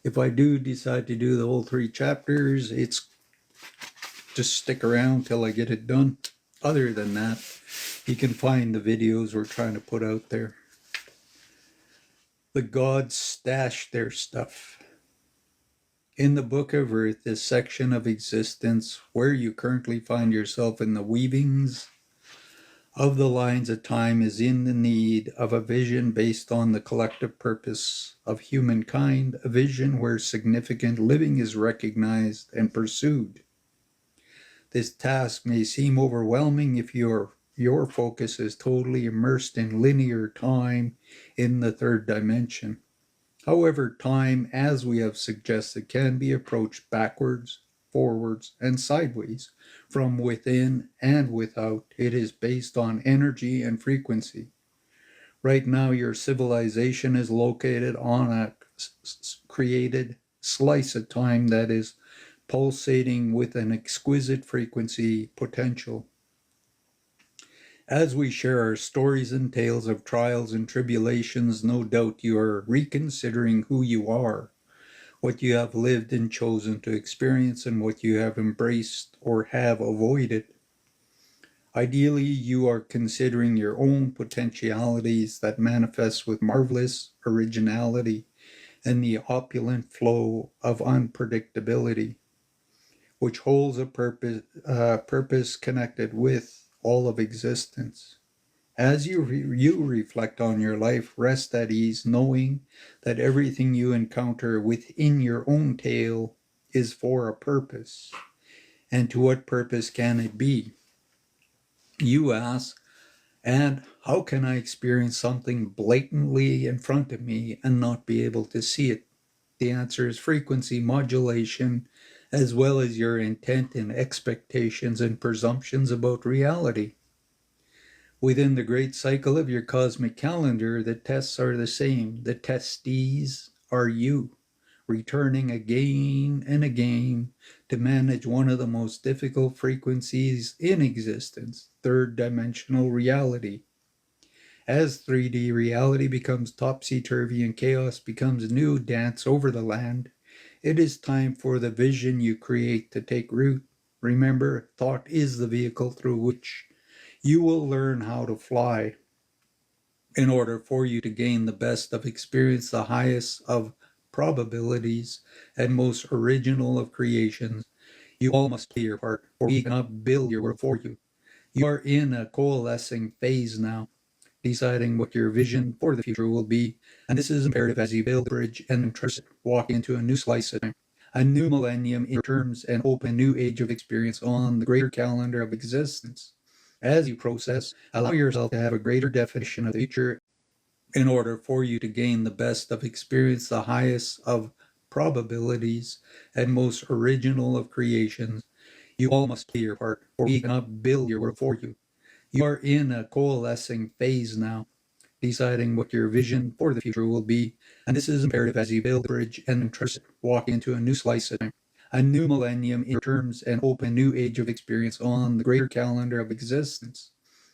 If I do decide to do the whole 3 chapters, it's just stick around till I get it done. Other than that, you can find the videos we're trying to put out there. The gods stash their stuff. In the Book of Earth, this section of existence where you currently find yourself in the weavings of the lines of time is in the need of a vision based on the collective purpose of humankind, a vision where significant living is recognized and pursued. This task may seem overwhelming if your focus is totally immersed in linear time in the third dimension. However, time, as we have suggested, can be approached backwards, forwards, and sideways, from within and without. It is based on energy and frequency. Right now, your civilization is located on a created slice of time that is pulsating with an exquisite frequency potential. As we share our stories and tales of trials and tribulations, no doubt you are reconsidering who you are, what you have lived and chosen to experience, and what you have embraced or have avoided. Ideally, you are considering your own potentialities that manifest with marvelous originality and the opulent flow of unpredictability, which holds a purpose connected with all of existence. As you reflect on your life, rest at ease, knowing that everything you encounter within your own tale is for a purpose. And to what purpose can it be? You ask, and how can I experience something blatantly in front of me and not be able to see it? The answer is frequency modulation, as well as your intent and expectations and presumptions about reality. Within the great cycle of your cosmic calendar, the tests are the same. The testees are you, returning again and again to manage one of the most difficult frequencies in existence, third dimensional reality. As 3D reality becomes topsy-turvy and chaos becomes a new dance over the land, it is time for the vision you create to take root. Remember, thought is the vehicle through which you will learn how to fly. In order for you to gain the best of experience, the highest of probabilities, and most original of creations, you all must play your part, or we cannot build your world for you. You are in a coalescing phase now, deciding what your vision for the future will be, and this is imperative as you build a bridge and trust, walk into a new slice of time, a new millennium in terms, and open a new age of experience on the greater calendar of existence. As you process, allow yourself to have a greater definition of the future. In order for you to gain the best of experience, the highest of probabilities, and most original of creations, you all must play your part, or we cannot build your world for you. You are in a coalescing phase now, deciding what your vision for the future will be, and this is imperative as you build a bridge and trust, walk into a new slice of time, a new millennium in terms, and open a new age of experience on the greater calendar of existence.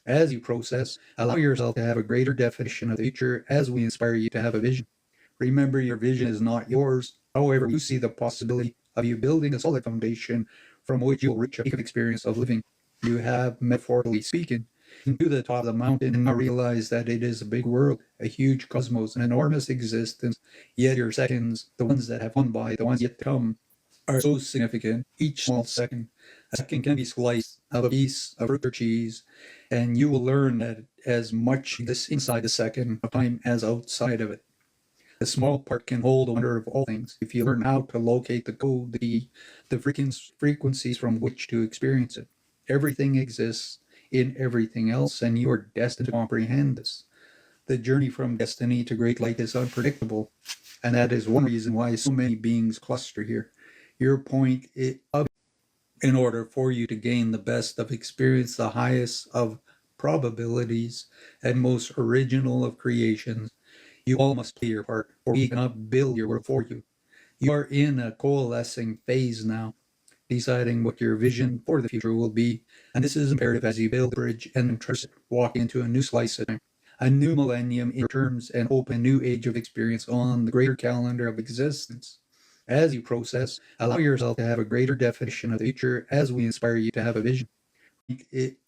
As you process, allow yourself to have a greater definition of the future as we inspire you to have a vision. Remember, your vision is not yours. However, you see the possibility of you building a solid foundation from which you will reach a peak of experience of living. You have, metaphorically speaking, to the top of the mountain and realize that it is a big world, a huge cosmos, an enormous existence, yet your seconds, the ones that have gone by, the ones yet to come, are so significant. Each small second, a second can be sliced of a piece of fruit or cheese, and you will learn that as much this inside the second of time as outside of it. The small part can hold the wonder of all things if you learn how to locate the code, the frequencies from which to experience it. Everything exists in everything else, and you are destined to comprehend this. The journey from destiny to great light is unpredictable, and that is one reason why so many beings cluster here. Your point of, in order for you to gain the best of experience, the highest of probabilities, and most original of creations, you all must play your part, or we cannot build your world for you. You are in a coalescing phase now, deciding what your vision for the future will be, and this is imperative as you build a bridge and trust, walk into a new slice of time, a new millennium in terms, and open a new age of experience on the greater calendar of existence. As you process, allow yourself to have a greater definition of the future as we inspire you to have a vision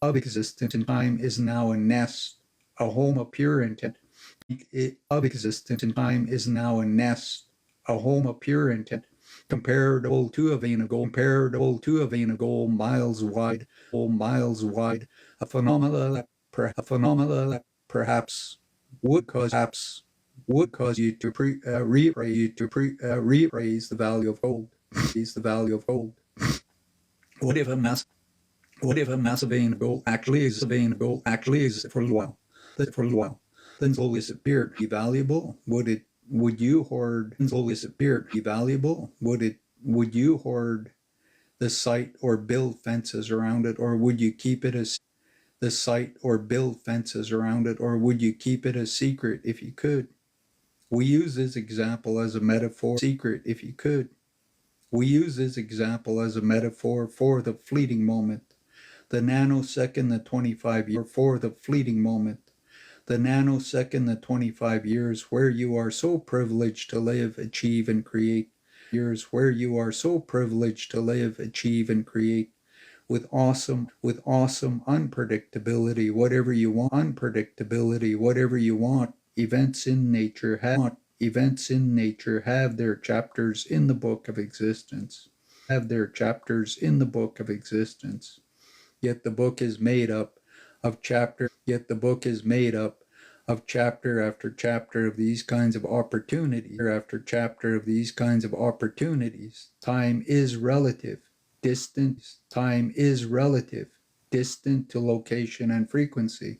of existence in time is now a nest, a home of pure intent. Of existence in time is now a nest, a home of pure intent, comparable to a vein of gold, miles wide, a phenomena that perhaps would cause you to reappraise the value of gold. What if a massive vein of gold actually exists for a little while? Then gold disappeared. Be valuable? Would you hoard? Gold disappeared. Be valuable? Would you hoard the site or build fences around it, or would you keep it as the site or build fences around it, or would you keep it a secret if you could? We use this example as a metaphor. Secret if you could. We use this example as a metaphor for the fleeting moment. The nanosecond, the 25 years, for the fleeting moment. The nanosecond, the 25 years where you are so privileged to live, achieve, and create. Years where you are so privileged to live, achieve, and create with awesome unpredictability, whatever you want. Events in nature have their chapters in the book of existence. Yet the book is made up of chapter after chapter of these kinds of opportunities. Time is relative, distant to location and frequency.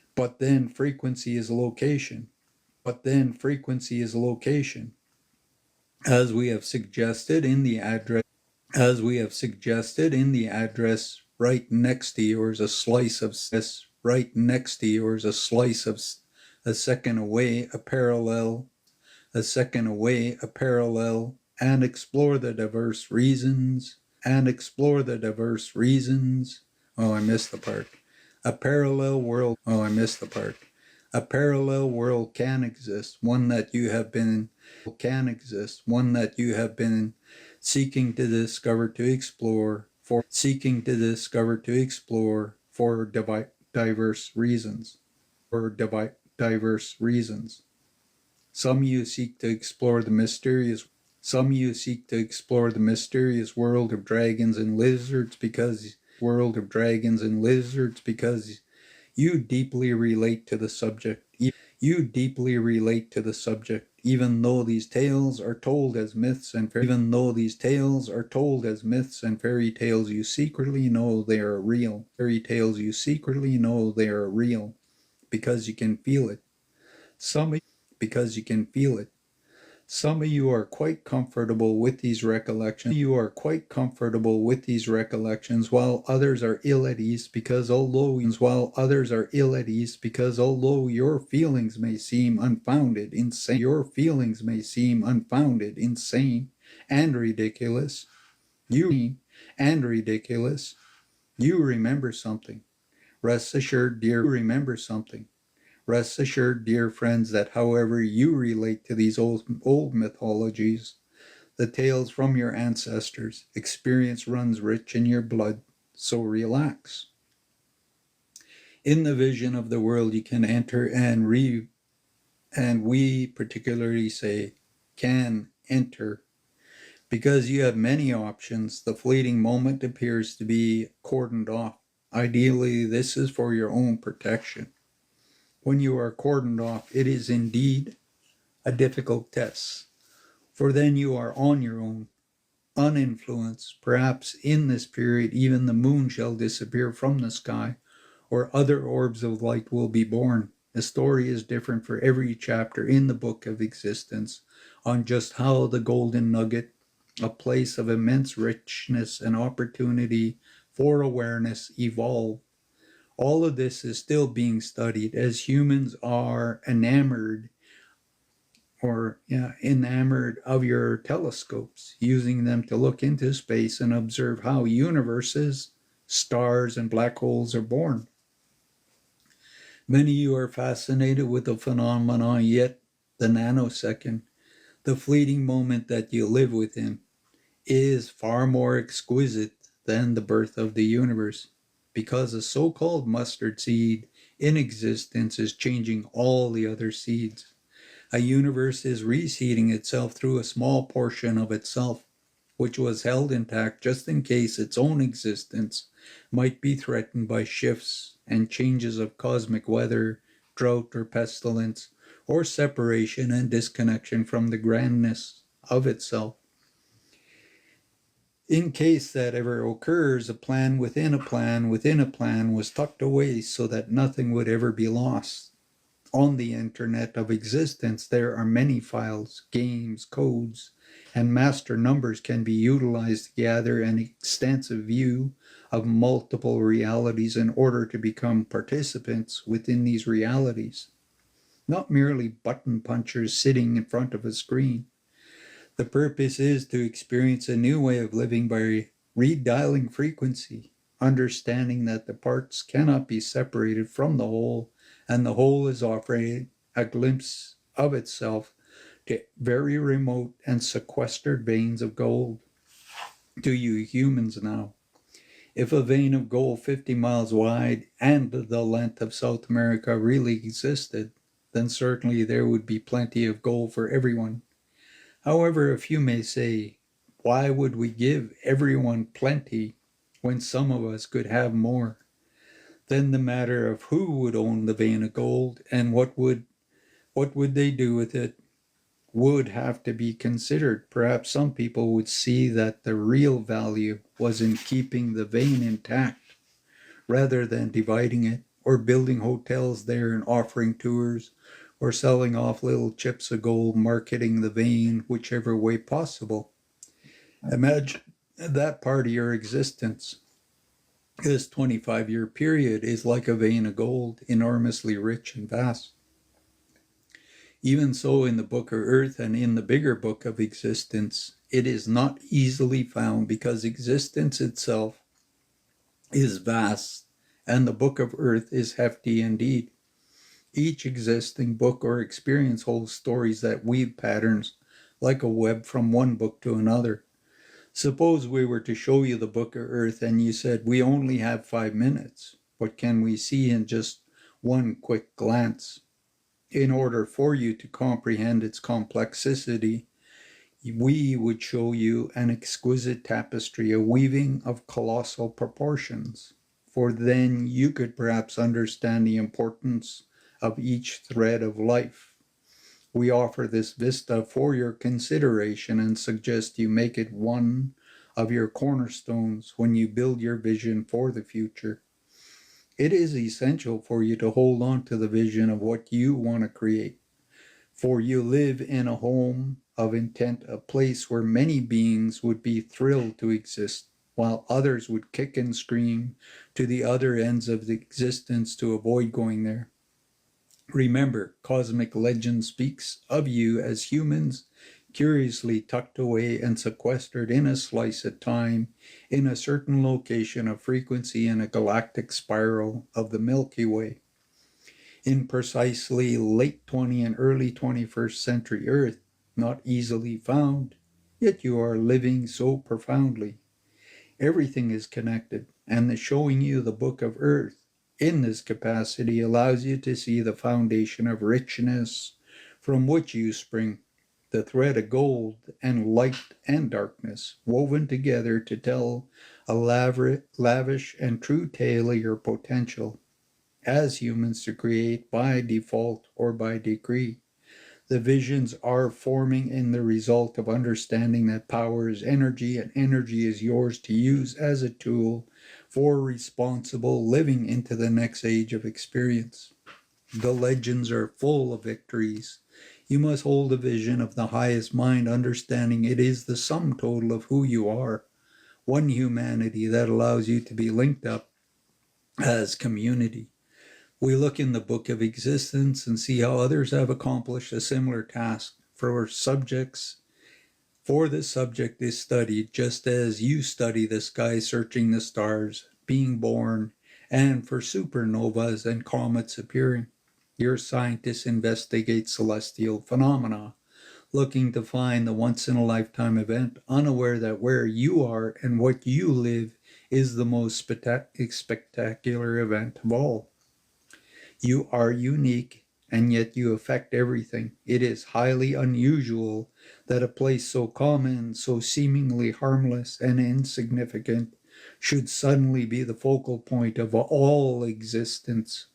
But then frequency is location. As we have suggested in the address, right next to yours a slice of a second away a parallel, and explore the diverse reasons. Oh, I missed the part. A parallel world can exist, one that you have been seeking to discover, to explore for diverse reasons. Some you seek to explore the mysterious world of dragons and lizards because you deeply relate to the subject. Even though these tales are told as myths and fairy tales, you secretly know they are real. Because you can feel it. Some of you are quite comfortable with these recollections. While others are ill at ease because although your feelings may seem unfounded, insane, and ridiculous, you remember something. Rest assured, dear friends, that however you relate to these old mythologies, the tales from your ancestors, experience runs rich in your blood, so relax. In the vision of the world you can enter and we particularly say can enter, because you have many options. The fleeting moment appears to be cordoned off. Ideally, this is for your own protection. When you are cordoned off, it is indeed a difficult test, for then you are on your own, uninfluenced. Perhaps in this period even the moon shall disappear from the sky, or other orbs of light will be born. The story is different for every chapter in the book of existence on just how the golden nugget, a place of immense richness and opportunity for awareness, evolved. All of this is still being studied as humans are enamored of your telescopes, using them to look into space and observe how universes, stars, and black holes are born. Many of you are fascinated with the phenomenon, yet the nanosecond, the fleeting moment that you live within, is far more exquisite than the birth of the universe, because a so-called mustard seed in existence is changing all the other seeds. A universe is reseeding itself through a small portion of itself, which was held intact just in case its own existence might be threatened by shifts and changes of cosmic weather, drought or pestilence, or separation and disconnection from the grandness of itself. In case that ever occurs, a plan within a plan within a plan was tucked away so that nothing would ever be lost. On the internet of existence, there are many files, games, codes, and master numbers can be utilized to gather an extensive view of multiple realities in order to become participants within these realities, not merely button punchers sitting in front of a screen. The purpose is to experience a new way of living by redialing frequency, understanding that the parts cannot be separated from the whole, and the whole is offering a glimpse of itself to very remote and sequestered veins of gold. To you humans now, if a vein of gold 50 miles wide and the length of South America really existed, then certainly there would be plenty of gold for everyone. However, if you may say, why would we give everyone plenty when some of us could have more? Then the matter of who would own the vein of gold and what would they do with it would have to be considered. Perhaps some people would see that the real value was in keeping the vein intact rather than dividing it or building hotels there and offering tours, or selling off little chips of gold, marketing the vein whichever way possible. Imagine that part of your existence. This 25-year period is like a vein of gold, enormously rich and vast. Even so, in the book of Earth and in the bigger book of existence, it is not easily found because existence itself is vast and the book of Earth is hefty indeed. Each existing book or experience holds stories that weave patterns like a web from one book to another. Suppose we were to show you the book of Earth and you said, we only have 5 minutes. What can we see in just one quick glance? In order for you to comprehend its complexity, we would show you an exquisite tapestry, a weaving of colossal proportions. For then you could perhaps understand the importance of each thread of life. We offer this vista for your consideration and suggest you make it one of your cornerstones when you build your vision for the future. It is essential for you to hold on to the vision of what you want to create, for you live in a home of intent, a place where many beings would be thrilled to exist, while others would kick and scream to the other ends of the existence to avoid going there. Remember, cosmic legend speaks of you as humans, curiously tucked away and sequestered in a slice of time, in a certain location of frequency in a galactic spiral of the Milky Way. In precisely late 20th and early 21st century Earth, not easily found, yet you are living so profoundly. Everything is connected, and the showing you the book of Earth in this capacity allows you to see the foundation of richness from which you spring, the thread of gold and light and darkness woven together to tell a lavish and true tale of your potential as humans to create by default or by decree. The visions are forming in the result of understanding that power is energy and energy is yours to use as a tool for responsible living into the next age of experience. The legends are full of victories. You must hold a vision of the highest mind, understanding it is the sum total of who you are, one humanity that allows you to be linked up as community. We look in the book of existence and see how others have accomplished a similar task. For the subject is studied just as you study the sky searching the stars, being born, and for supernovas and comets appearing. Your scientists investigate celestial phenomena, looking to find the once-in-a-lifetime event, unaware that where you are and what you live is the most spectacular event of all. You are unique, and yet you affect everything. It is highly unusual that a place so common, so seemingly harmless and insignificant, should suddenly be the focal point of all existence.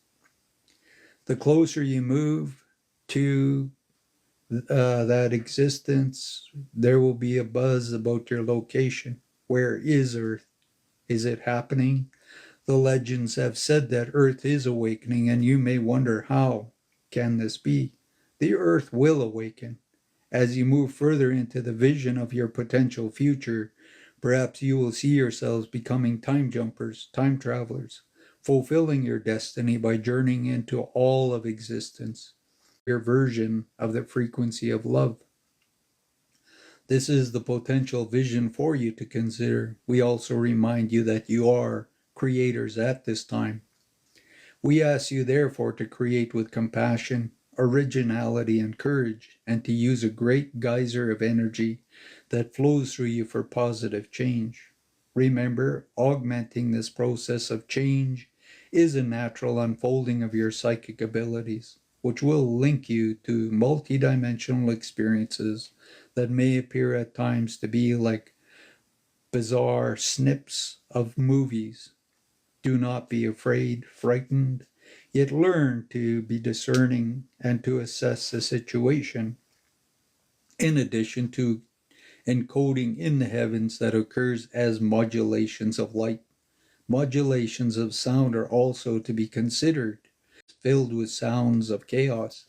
The closer you move to that existence, there will be a buzz about your location. Where is Earth? Is it happening? The legends have said that Earth is awakening, and you may wonder how can this be? The Earth will awaken. As you move further into the vision of your potential future, perhaps you will see yourselves becoming time jumpers, time travelers, fulfilling your destiny by journeying into all of existence, your version of the frequency of love. This is the potential vision for you to consider. We also remind you that you are creators at this time. We ask you, therefore, to create with compassion, originality, and courage, and to use a great geyser of energy that flows through you for positive change. Remember, augmenting this process of change is a natural unfolding of your psychic abilities, which will link you to multidimensional experiences that may appear at times to be like bizarre snips of movies. Do not be afraid, frightened, yet learn to be discerning and to assess the situation. In addition to encoding in the heavens that occurs as modulations of light, modulations of sound are also to be considered, filled with sounds of chaos.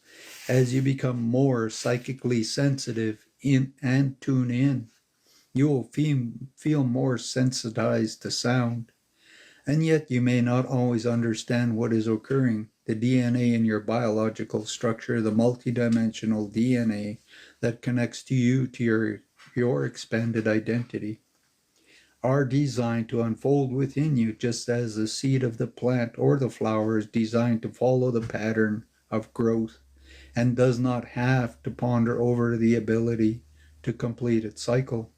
As you become more psychically sensitive in and tune in, you will feel more sensitized to sound. And yet you may not always understand what is occurring. The DNA in your biological structure, the multidimensional DNA that connects to you, to your expanded identity, are designed to unfold within you just as the seed of the plant or the flower is designed to follow the pattern of growth and does not have to ponder over the ability to complete its cycle.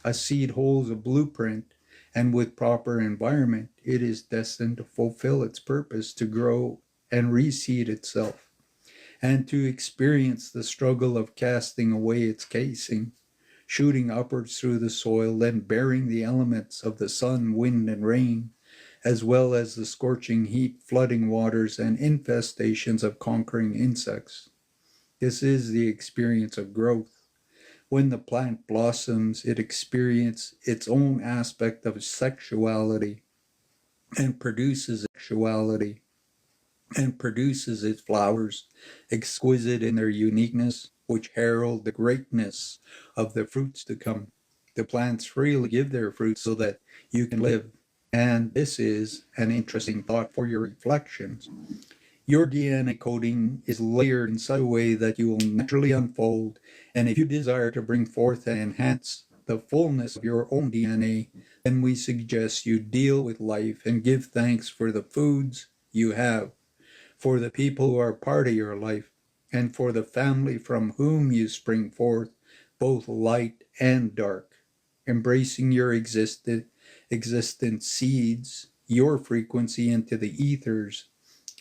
A seed holds a blueprint, and with proper environment, it is destined to fulfill its purpose to grow and reseed itself, and to experience the struggle of casting away its casing, shooting upwards through the soil, then bearing the elements of the sun, wind, and rain, as well as the scorching heat, flooding waters, and infestations of conquering insects. This is the experience of growth. When the plant blossoms, it experiences its own aspect of sexuality and produces its flowers, exquisite in their uniqueness, which herald the greatness of the fruits to come. The plants freely give their fruits so that you can live. And this is an interesting thought for your reflections. Your DNA coding is layered in such a way that you will naturally unfold, and if you desire to bring forth and enhance the fullness of your own DNA, then we suggest you deal with life and give thanks for the foods you have, for the people who are part of your life, and for the family from whom you spring forth, both light and dark. Embracing your existent seeds, your frequency into the ethers,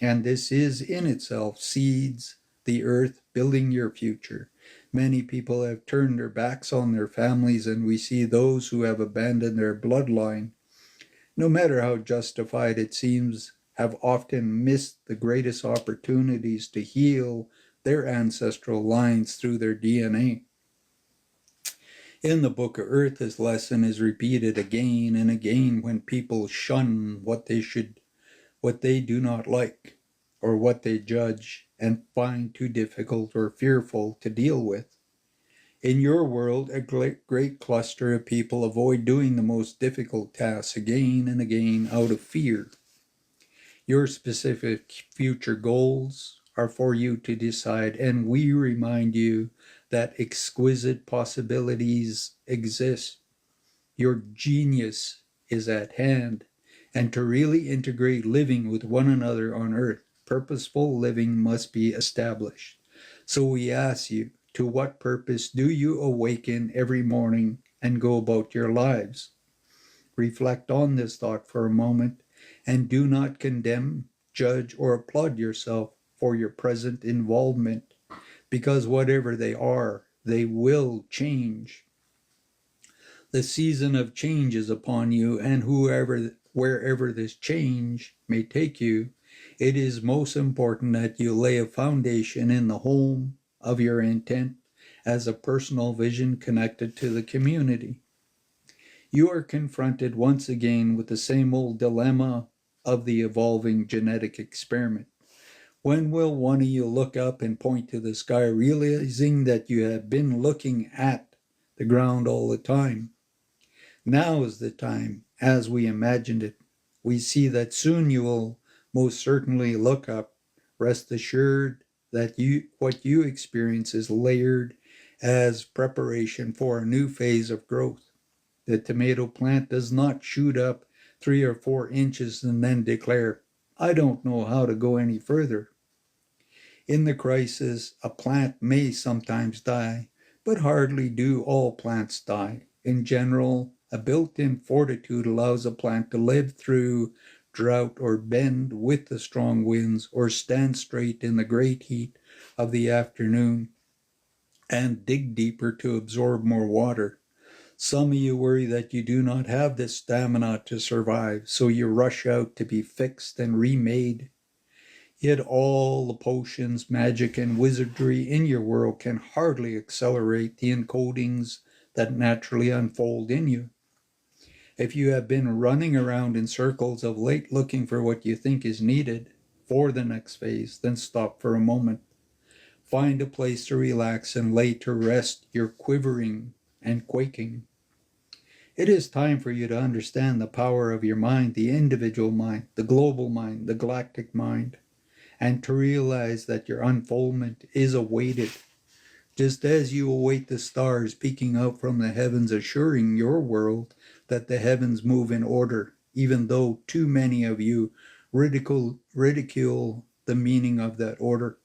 and this is in itself seeds, the earth, building your future. Many people have turned their backs on their families, and we see those who have abandoned their bloodline, no matter how justified it seems, have often missed the greatest opportunities to heal their ancestral lines through their DNA. In the Book of Earth, this lesson is repeated again and again when people shun what they do not like, or what they judge and find too difficult or fearful to deal with. In your world, a great cluster of people avoid doing the most difficult tasks again and again out of fear. Your specific future goals are for you to decide, and we remind you that exquisite possibilities exist. Your genius is at hand, and to really integrate living with one another on earth, purposeful living must be established. So we ask you, to what purpose do you awaken every morning and go about your lives? Reflect on this thought for a moment and do not condemn, judge, or applaud yourself for your present involvement, because whatever they are, they will change. The season of change is upon you, and wherever this change may take you, it is most important that you lay a foundation in the home of your intent as a personal vision connected to the community. You are confronted once again with the same old dilemma of the evolving genetic experiment. When will one of you look up and point to the sky, realizing that you have been looking at the ground all the time? Now is the time, as we imagined it. We see that soon you will most certainly look up. Rest assured that what you experience is layered as preparation for a new phase of growth. The tomato plant does not shoot up 3 or 4 inches and then declare, "I don't know how to go any further." In the crisis, a plant may sometimes die, but hardly do all plants die. In general, a built-in fortitude allows a plant to live through drought or bend with the strong winds or stand straight in the great heat of the afternoon and dig deeper to absorb more water. Some of you worry that you do not have the stamina to survive, so you rush out to be fixed and remade. Yet all the potions, magic, and wizardry in your world can hardly accelerate the encodings that naturally unfold in you. If you have been running around in circles of late looking for what you think is needed for the next phase, then stop for a moment. Find a place to relax and lay to rest your quivering and quaking. It is time for you to understand the power of your mind, the individual mind, the global mind, the galactic mind, and to realize that your unfoldment is awaited. Just as you await the stars peeking out from the heavens, assuring your world that the heavens move in order, even though too many of you ridicule the meaning of that order.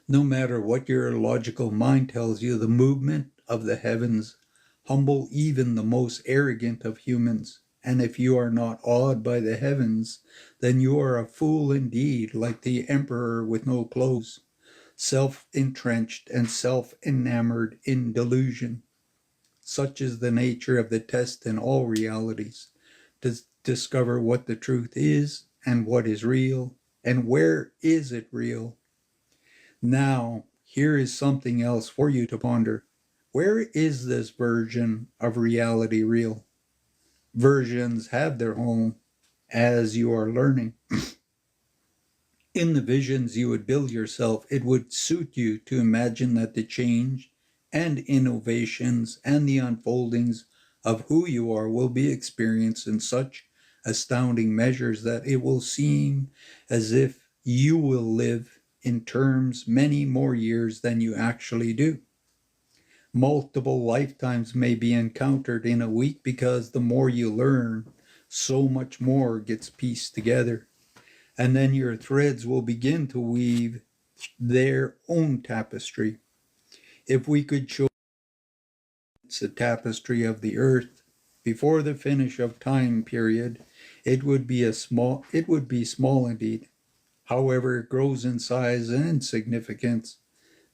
No matter what your logical mind tells you, the movement of the heavens humble even the most arrogant of humans. And if you are not awed by the heavens, then you are a fool indeed, like the emperor with no clothes, self-entrenched and self-enamored in delusion. Such is the nature of the test in all realities, to discover what the truth is and what is real, and where is it real. Now, here is something else for you to ponder. Where is this version of reality real? Versions have their home, as you are learning. In the visions you would build yourself, it would suit you to imagine that the change and innovations and the unfoldings of who you are will be experienced in such astounding measures that it will seem as if you will live in terms many more years than you actually do. Multiple lifetimes may be encountered in a week because the more you learn, so much more gets pieced together. And then your threads will begin to weave their own tapestry. If we could show the tapestry of the earth before the finish of time period, it would be small indeed. However, it grows in size and significance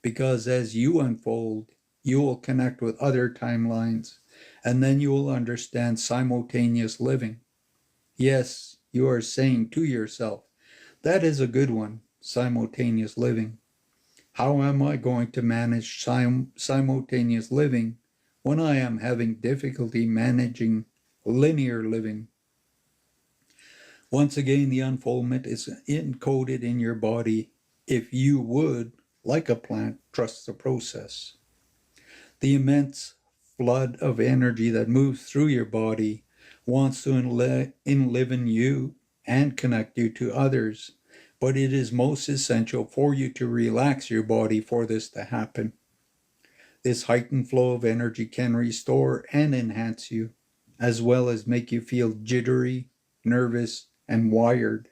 because as you unfold, you will connect with other timelines, and then you will understand simultaneous living. Yes, you are saying to yourself, that is a good one, simultaneous living. How am I going to manage simultaneous living when I am having difficulty managing linear living? Once again, the unfoldment is encoded in your body if you would, like a plant, trust the process. The immense flood of energy that moves through your body wants to enliven you and connect you to others, but it is most essential for you to relax your body for this to happen. This heightened flow of energy can restore and enhance you, as well as make you feel jittery, nervous, and wired.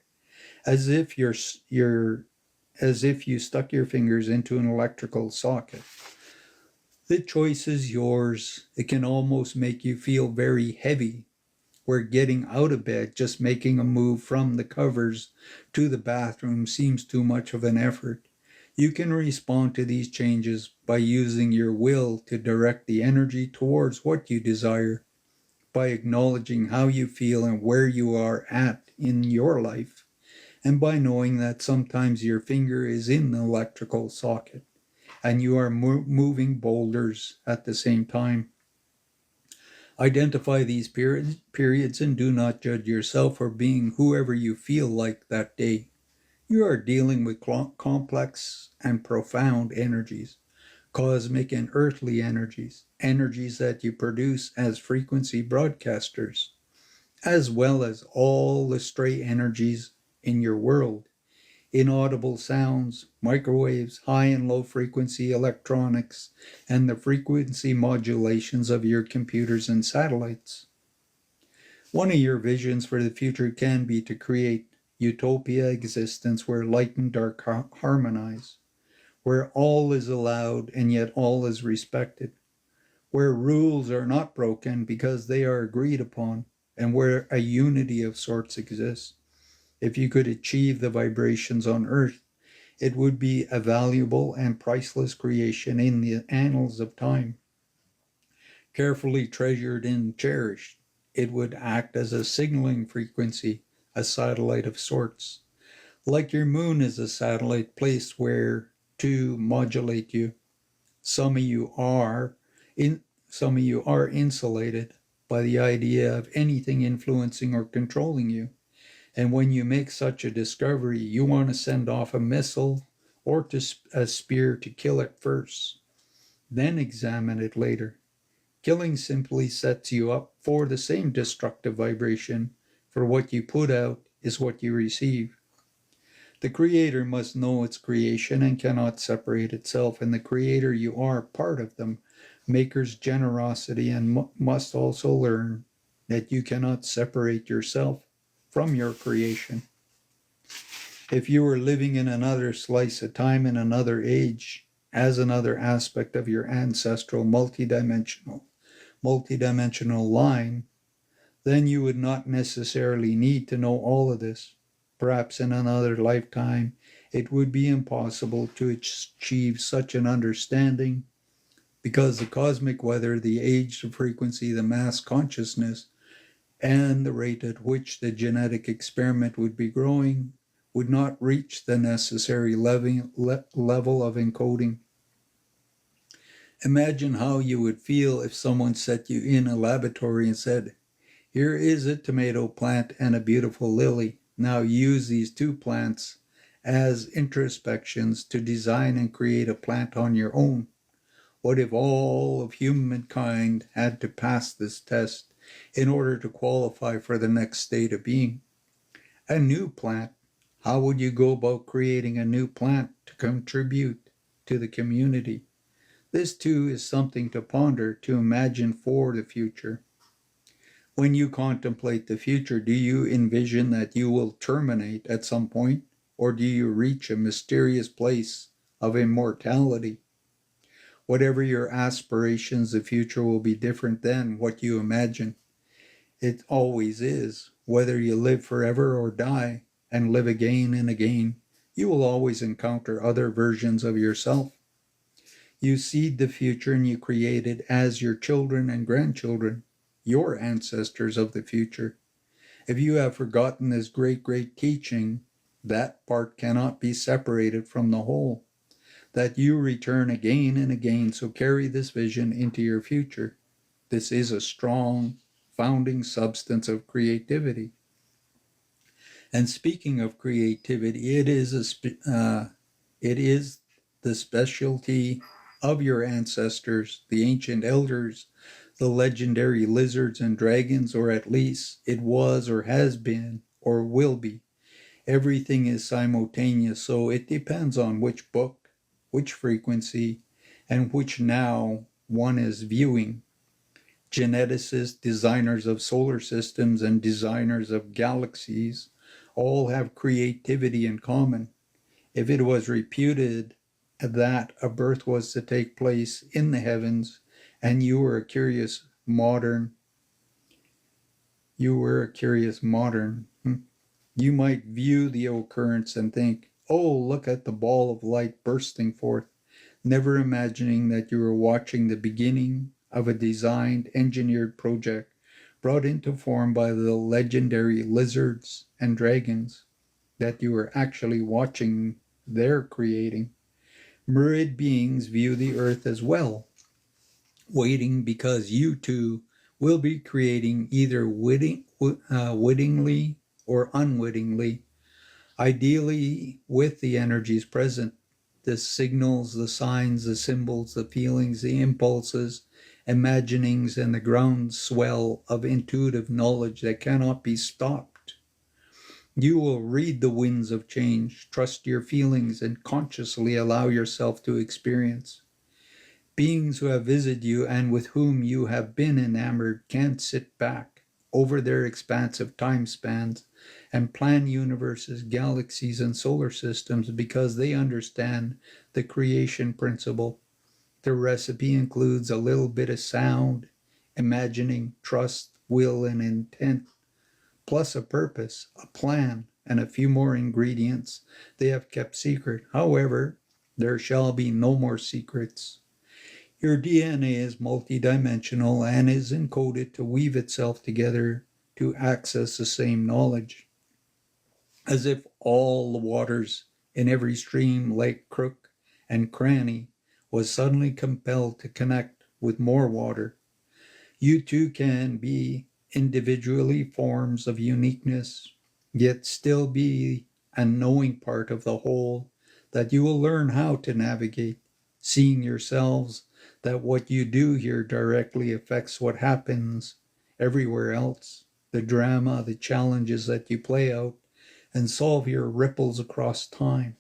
as if as if you stuck your fingers into an electrical socket. The choice is yours. It can almost make you feel very heavy, where getting out of bed, just making a move from the covers to the bathroom seems too much of an effort. You can respond to these changes by using your will to direct the energy towards what you desire, by acknowledging how you feel and where you are at in your life, and by knowing that sometimes your finger is in the electrical socket and you are moving boulders at the same time. Identify these periods and do not judge yourself for being whoever you feel like that day. You are dealing with complex and profound energies, cosmic and earthly energies, energies that you produce as frequency broadcasters, as well as all the stray energies in your world, inaudible sounds, microwaves, high and low frequency electronics, and the frequency modulations of your computers and satellites. One of your visions for the future can be to create utopia existence where light and dark harmonize, where all is allowed and yet all is respected, where rules are not broken because they are agreed upon, and where a unity of sorts exists. If you could achieve the vibrations on Earth, it would be a valuable and priceless creation in the annals of time, carefully treasured and cherished. It would act as a signaling frequency, a satellite of sorts. Like your moon is a satellite placed where to modulate you. Some of you are some of you are insulated by the idea of anything influencing or controlling you. And when you make such a discovery, you want to send off a missile or a spear to kill it first, then examine it later. Killing simply sets you up for the same destructive vibration, for what you put out is what you receive. The Creator must know its creation and cannot separate itself, and the Creator you are part of the Maker's generosity and must also learn that you cannot separate yourself from your creation. If you were living in another slice of time in another age, as another aspect of your ancestral multidimensional line, then you would not necessarily need to know all of this. Perhaps in another lifetime, it would be impossible to achieve such an understanding because the cosmic weather, the age, the frequency, the mass consciousness, and the rate at which the genetic experiment would be growing would not reach the necessary level of encoding. Imagine how you would feel if someone set you in a laboratory and said, "Here is a tomato plant and a beautiful lily. Now use these two plants as introspections to design and create a plant on your own." What if all of humankind had to pass this test in order to qualify for the next state of being? A new plant. How would you go about creating a new plant to contribute to the community? This too is something to ponder, to imagine for the future. When you contemplate the future, do you envision that you will terminate at some point, or do you reach a mysterious place of immortality? Whatever your aspirations, the future will be different than what you imagine. It always is. Whether you live forever or die and live again and again, you will always encounter other versions of yourself. You seed the future and you create it as your children and grandchildren, your ancestors of the future. If you have forgotten this great teaching, that part cannot be separated from the whole. That you return again and again, so carry this vision into your future. This is a strong, founding substance of creativity. And speaking of creativity, it is the specialty of your ancestors, the ancient elders, the legendary lizards and dragons, or at least it was or has been or will be. Everything is simultaneous, so it depends on which book, which frequency, and which now one is viewing. Geneticists, designers of solar systems, and designers of galaxies All have creativity in common. If it was reputed that a birth was to take place in the heavens, and you were a curious modern, you might view the occurrence and think, oh, look at the ball of light bursting forth, never imagining that you were watching the beginning of a designed, engineered project brought into form by the legendary lizards and dragons that you were actually watching their creating. Myriad beings view the earth as well, waiting because you too will be creating either wittingly or unwittingly, ideally with the energies present, the signals, the signs, the symbols, the feelings, the impulses, imaginings, and the groundswell of intuitive knowledge that cannot be stopped. You will read the winds of change, trust your feelings, and consciously allow yourself to experience. Beings who have visited you and with whom you have been enamored can't sit back over their expansive time spans and plan universes, galaxies, and solar systems because they understand the creation principle. The recipe includes a little bit of sound, imagining, trust, will, and intent, plus a purpose, a plan, and a few more ingredients they have kept secret. However, there shall be no more secrets. Your DNA is multidimensional and is encoded to weave itself together to access the same knowledge. As if all the waters in every stream, lake, crook, and cranny was suddenly compelled to connect with more water. You too can be individually forms of uniqueness, yet still be a knowing part of the whole that you will learn how to navigate, seeing yourselves that what you do here directly affects what happens everywhere else, the drama, the challenges that you play out and solve your ripples across time,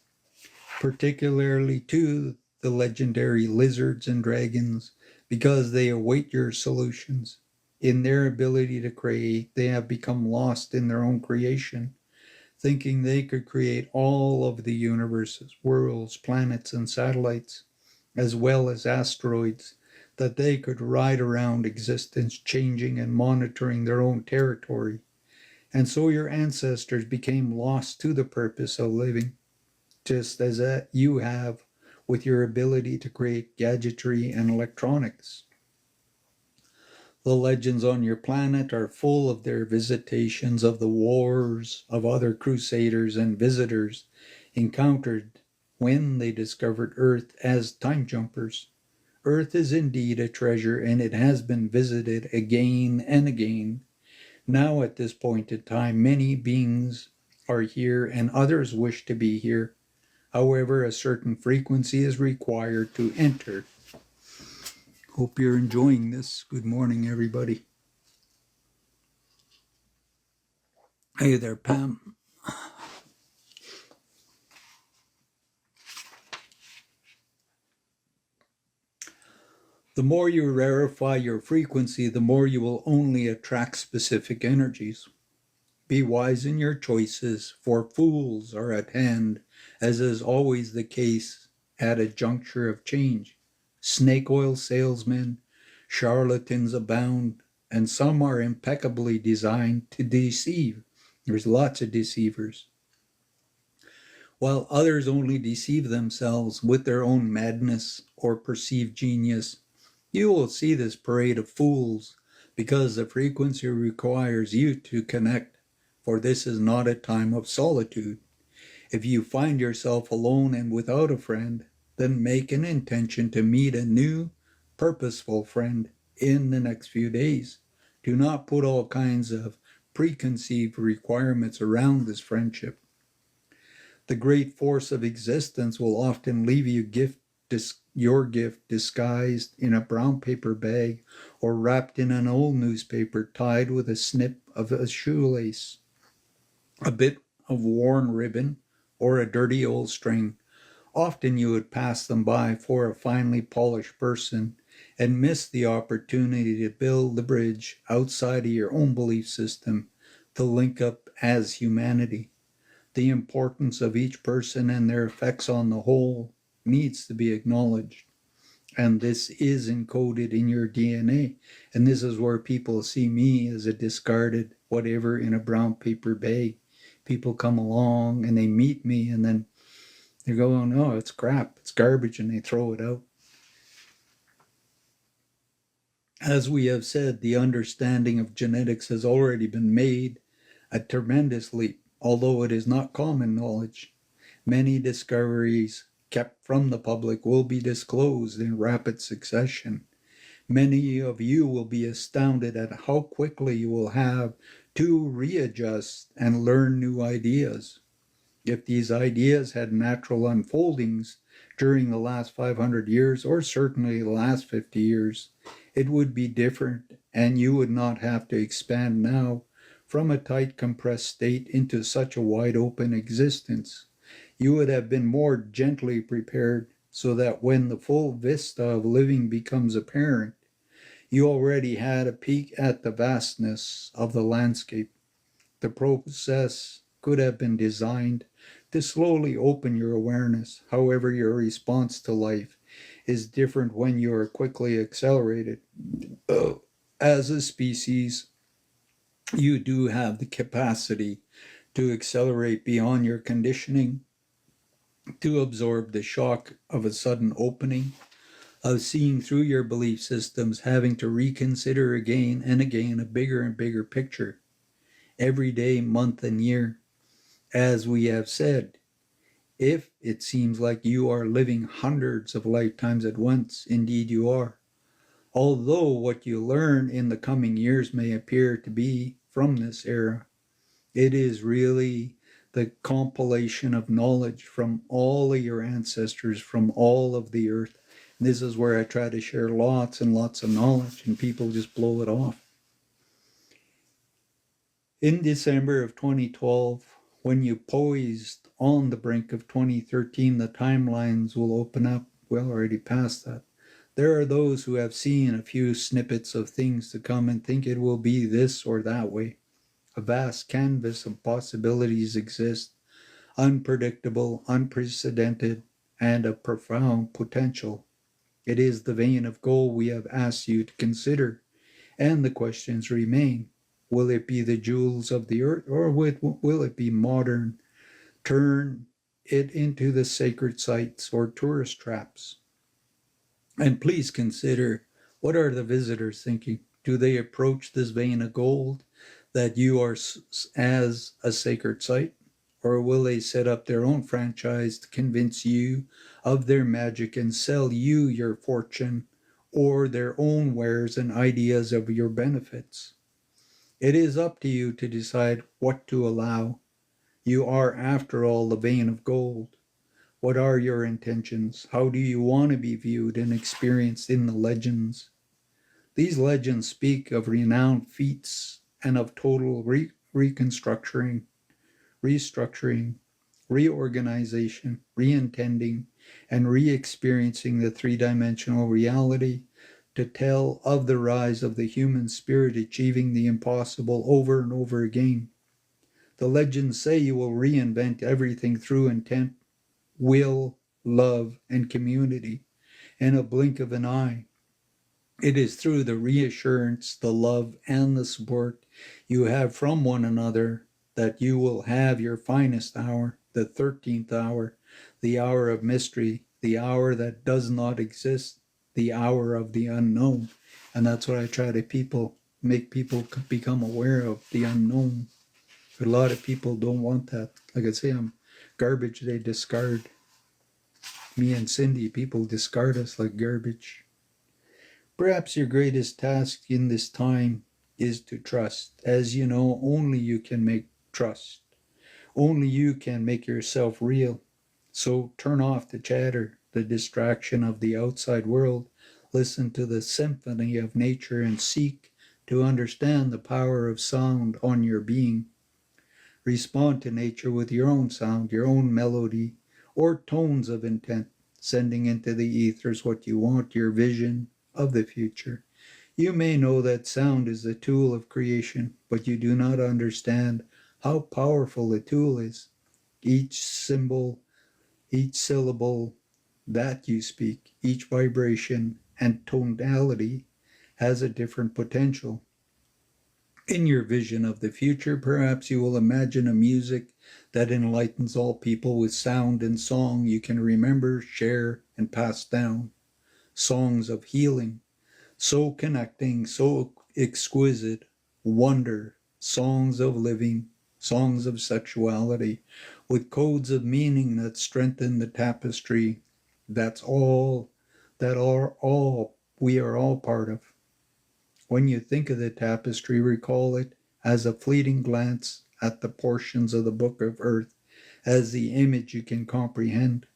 particularly to the legendary lizards and dragons, because they await your solutions. In their ability to create, they have become lost in their own creation, thinking they could create all of the universes, worlds, planets, and satellites, as well as asteroids, that they could ride around existence, changing and monitoring their own territory. And so your ancestors became lost to the purpose of living, just as you have with your ability to create gadgetry and electronics. The legends on your planet are full of their visitations of the wars of other crusaders and visitors encountered when they discovered Earth as time jumpers. Earth is indeed a treasure, and it has been visited again and again. Now, at this point in time, many beings are here and others wish to be here. However, a certain frequency is required to enter. Hope you're enjoying this. Good morning, everybody. Hey there, Pam. The more you rarefy your frequency, the more you will only attract specific energies. Be wise in your choices, for fools are at hand, as is always the case at a juncture of change. Snake oil salesmen, charlatans abound, and some are impeccably designed to deceive. There's lots of deceivers. While others only deceive themselves with their own madness or perceived genius. You will see this parade of fools because the frequency requires you to connect, for this is not a time of solitude. If you find yourself alone and without a friend, then make an intention to meet a new, purposeful friend in the next few days. Do not put all kinds of preconceived requirements around this friendship. The great force of existence will often leave you your gift disguised in a brown paper bag or wrapped in an old newspaper tied with a snip of a shoelace, a bit of worn ribbon, or a dirty old string. Often you would pass them by for a finely polished person and miss the opportunity to build the bridge outside of your own belief system to link up as humanity. The importance of each person and their effects on the whole needs to be acknowledged. And this is encoded in your DNA. And this is where people see me as a discarded whatever in a brown paper bag. People come along and they meet me and then they're going, oh, it's crap, it's garbage, and they throw it out. As we have said, the understanding of genetics has already been made a tremendous leap, although it is not common knowledge. Many discoveries kept from the public will be disclosed in rapid succession. Many of you will be astounded at how quickly you will have to readjust and learn new ideas. If these ideas had natural unfoldings during the last 500 years, or certainly the last 50 years, it would be different, and you would not have to expand now from a tight compressed state into such a wide open existence. You would have been more gently prepared so that when the full vista of living becomes apparent, you already had a peek at the vastness of the landscape. The process could have been designed to slowly open your awareness. However, your response to life is different when you are quickly accelerated. As a species, you do have the capacity to accelerate beyond your conditioning, to absorb the shock of a sudden opening, of seeing through your belief systems, having to reconsider again and again a bigger and bigger picture, every day, month, and year. As we have said, if it seems like you are living hundreds of lifetimes at once, indeed you are. Although what you learn in the coming years may appear to be from this era, it is really the compilation of knowledge from all of your ancestors, from all of the earth. And this is where I try to share lots and lots of knowledge, and people just blow it off. In December of 2012, when you poised on the brink of 2013, the timelines will open up. Well, already past that. There are those who have seen a few snippets of things to come and think it will be this or that way. A vast canvas of possibilities exists, unpredictable, unprecedented, and of profound potential. It is the vein of gold we have asked you to consider, and the questions remain. Will it be the jewels of the earth, or will it be modern? Turn it into the sacred sites or tourist traps. And please consider, what are the visitors thinking? Do they approach this vein of gold that you are as a sacred site? Or will they set up their own franchise to convince you of their magic and sell you your fortune or their own wares and ideas of your benefits? It is up to you to decide what to allow. You are, after all, the vein of gold. What are your intentions? How do you want to be viewed and experienced in the legends? These legends speak of renowned feats and of total restructuring, reorganization, reintending, and re-experiencing the three-dimensional reality, to tell of the rise of the human spirit achieving the impossible over and over again. The legends say you will reinvent everything through intent, will, love, and community in a blink of an eye. It is through the reassurance, the love, and the support you have from one another that you will have your finest hour, the 13th hour, the hour of mystery, the hour that does not exist, the hour of the unknown. And that's what I try to make people become aware of, the unknown. But a lot of people don't want that. Like I say, I'm garbage they discard. Me and Cindy, people discard us like garbage. Perhaps your greatest task in this time is to trust. As you know, only you can make trust. Only you can make yourself real. So turn off the chatter, the distraction of the outside world. Listen to the symphony of nature and seek to understand the power of sound on your being. Respond to nature with your own sound, your own melody, or tones of intent, sending into the ethers what you want, your vision of the future. You may know that sound is the tool of creation, but you do not understand how powerful the tool is. each symbol, each syllable that you speak, each vibration and tonality has a different potential. In your vision of the future, perhaps you will imagine a music that enlightens all people with sound and song you can remember, share, and pass down. Songs of healing, so connecting, so exquisite, wonder, songs of living, songs of sexuality, with codes of meaning that strengthen the tapestry. That's all, that are all we are all part of. When you think of the tapestry, recall it as a fleeting glance at the portions of the book of earth, as the image you can comprehend.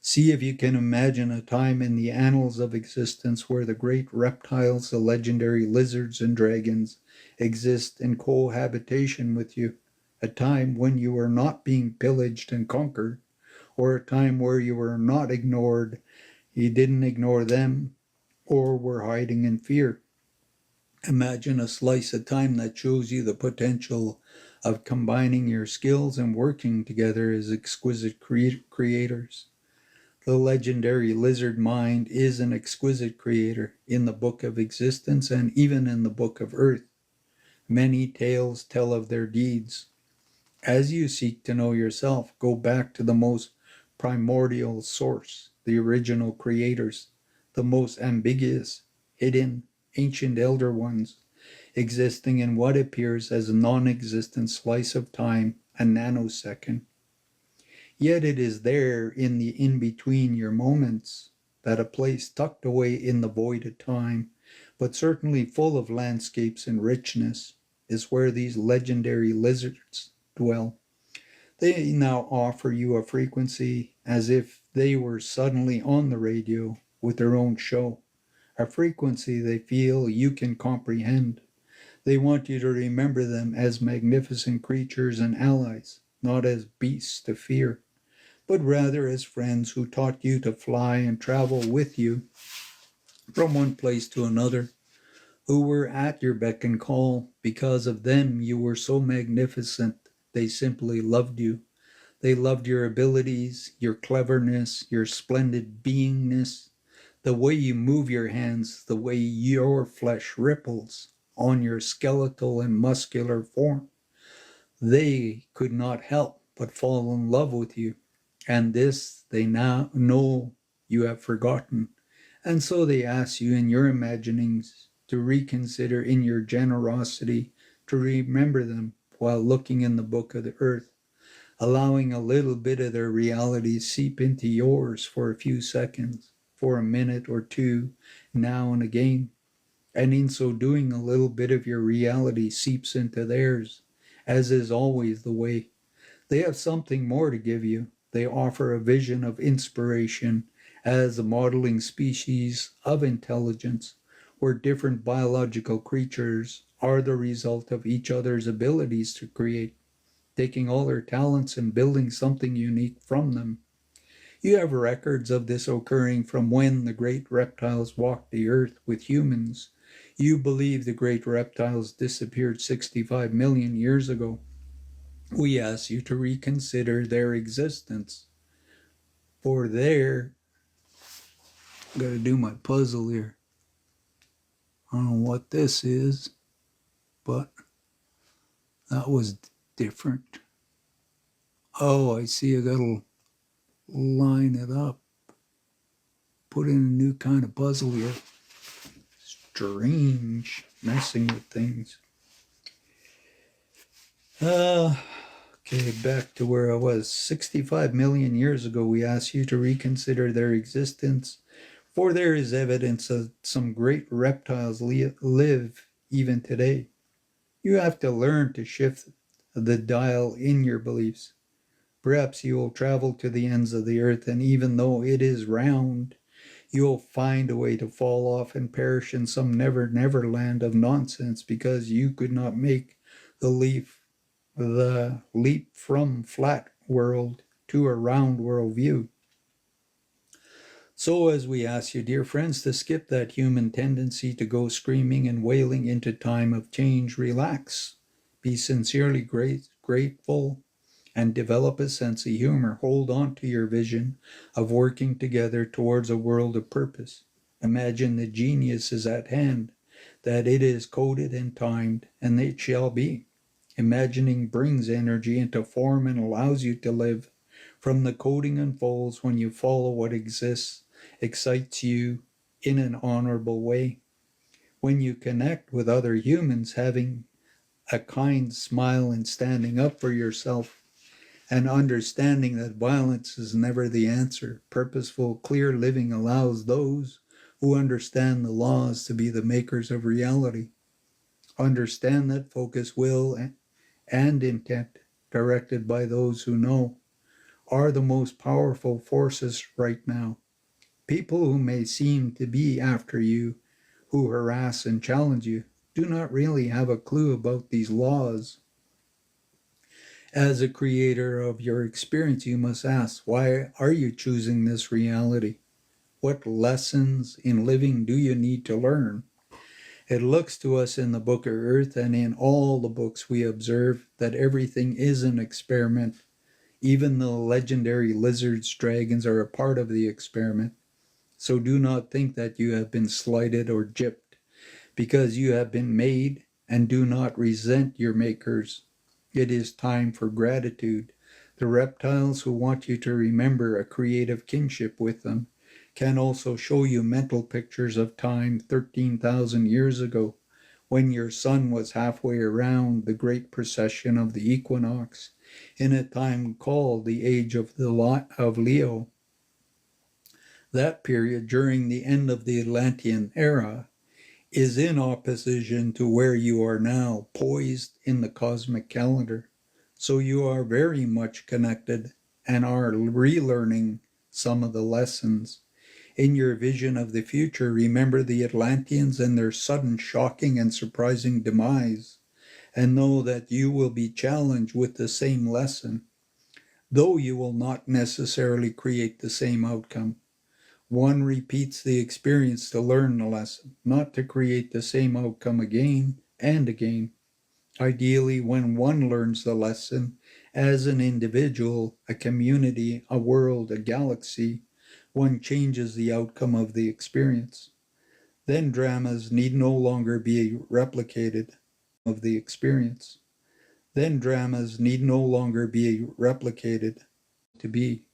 See if you can imagine a time in the annals of existence where the great reptiles, the legendary lizards and dragons, exist in cohabitation with you. A time when you are not being pillaged and conquered, or a time where you were not ignored, you didn't ignore them, or were hiding in fear. Imagine a slice of time that shows you the potential of combining your skills and working together as exquisite creators. The legendary lizard mind is an exquisite creator in the book of existence and even in the book of earth. Many tales tell of their deeds. As you seek to know yourself, go back to the most primordial source, the original creators, the most ambiguous, hidden, ancient elder ones, existing in what appears as a non-existent slice of time, a nanosecond. Yet it is there in the in-between your moments, that a place tucked away in the void of time, but certainly full of landscapes and richness, is where these legendary lizards dwell. They now offer you a frequency as if they were suddenly on the radio with their own show, a frequency they feel you can comprehend. They want you to remember them as magnificent creatures and allies, not as beasts to fear, but rather as friends who taught you to fly and travel with you from one place to another, who were at your beck and call. Because of them, you were so magnificent, they simply loved you. They loved your abilities, your cleverness, your splendid beingness, the way you move your hands, the way your flesh ripples on your skeletal and muscular form. They could not help but fall in love with you, and this they now know you have forgotten. And so they ask you in your imaginings to reconsider in your generosity to remember them while looking in the book of the earth, allowing a little bit of their reality seep into yours for a few seconds, for a minute or two, now and again. And in so doing, a little bit of your reality seeps into theirs, as is always the way. They have something more to give you. They offer a vision of inspiration as a modeling species of intelligence, where different biological creatures are the result of each other's abilities to create, taking all their talents and building something unique from them. You have records of this occurring from when the great reptiles walked the earth with humans. You believe the great reptiles disappeared 65 million years ago. We ask you to reconsider their existence. For there, I'm going to do my puzzle here. I don't know what this is, but that was different. Oh, I see. I got to line it up. Put in a new kind of puzzle here. Strange, messing with things. Okay, back to where I was. 65 million years ago, we asked you to reconsider their existence, for there is evidence that some great reptiles live even today. You have to learn to shift the dial in your beliefs. Perhaps you will travel to the ends of the earth, and even though it is round, you'll find a way to fall off and perish in some never land of nonsense because you could not make the leap from flat world to a round world view. So as we ask you, dear friends, to skip that human tendency to go screaming and wailing into time of change, relax, be sincerely grateful, and develop a sense of humor. Hold on to your vision of working together towards a world of purpose. Imagine the genius is at hand, that it is coded and timed, and it shall be. Imagining brings energy into form and allows you to live. From the coding unfolds when you follow what exists, excites you in an honorable way. When you connect with other humans, having a kind smile and standing up for yourself, and understanding that violence is never the answer. Purposeful, clear living allows those who understand the laws to be the makers of reality. Understand that focus, will, and intent, directed by those who know, are the most powerful forces right now. People who may seem to be after you, who harass and challenge you, do not really have a clue about these laws. As a creator of your experience, you must ask, why are you choosing this reality? What lessons in living do you need to learn? It looks to us in the Book of Earth and in all the books we observe that everything is an experiment. Even the legendary lizards, dragons are a part of the experiment. So do not think that you have been slighted or gypped, because you have been made, and do not resent your makers. It is time for gratitude. The reptiles who want you to remember a creative kinship with them can also show you mental pictures of time 13,000 years ago, when your sun was halfway around the great precession of the equinox, in a time called the age of Leo. That period during the end of the Atlantean era is in opposition to where you are now, poised in the cosmic calendar. So you are very much connected and are relearning some of the lessons. In your vision of the future, remember the Atlanteans and their sudden, shocking, and surprising demise, and know that you will be challenged with the same lesson, though you will not necessarily create the same outcome. One repeats the experience to learn the lesson, not to create the same outcome again and again. Ideally, when one learns the lesson as an individual, a community, a world, a galaxy, one changes the outcome of the experience. Then dramas need no longer be replicated of the experience. Then dramas need no longer be replicated to be.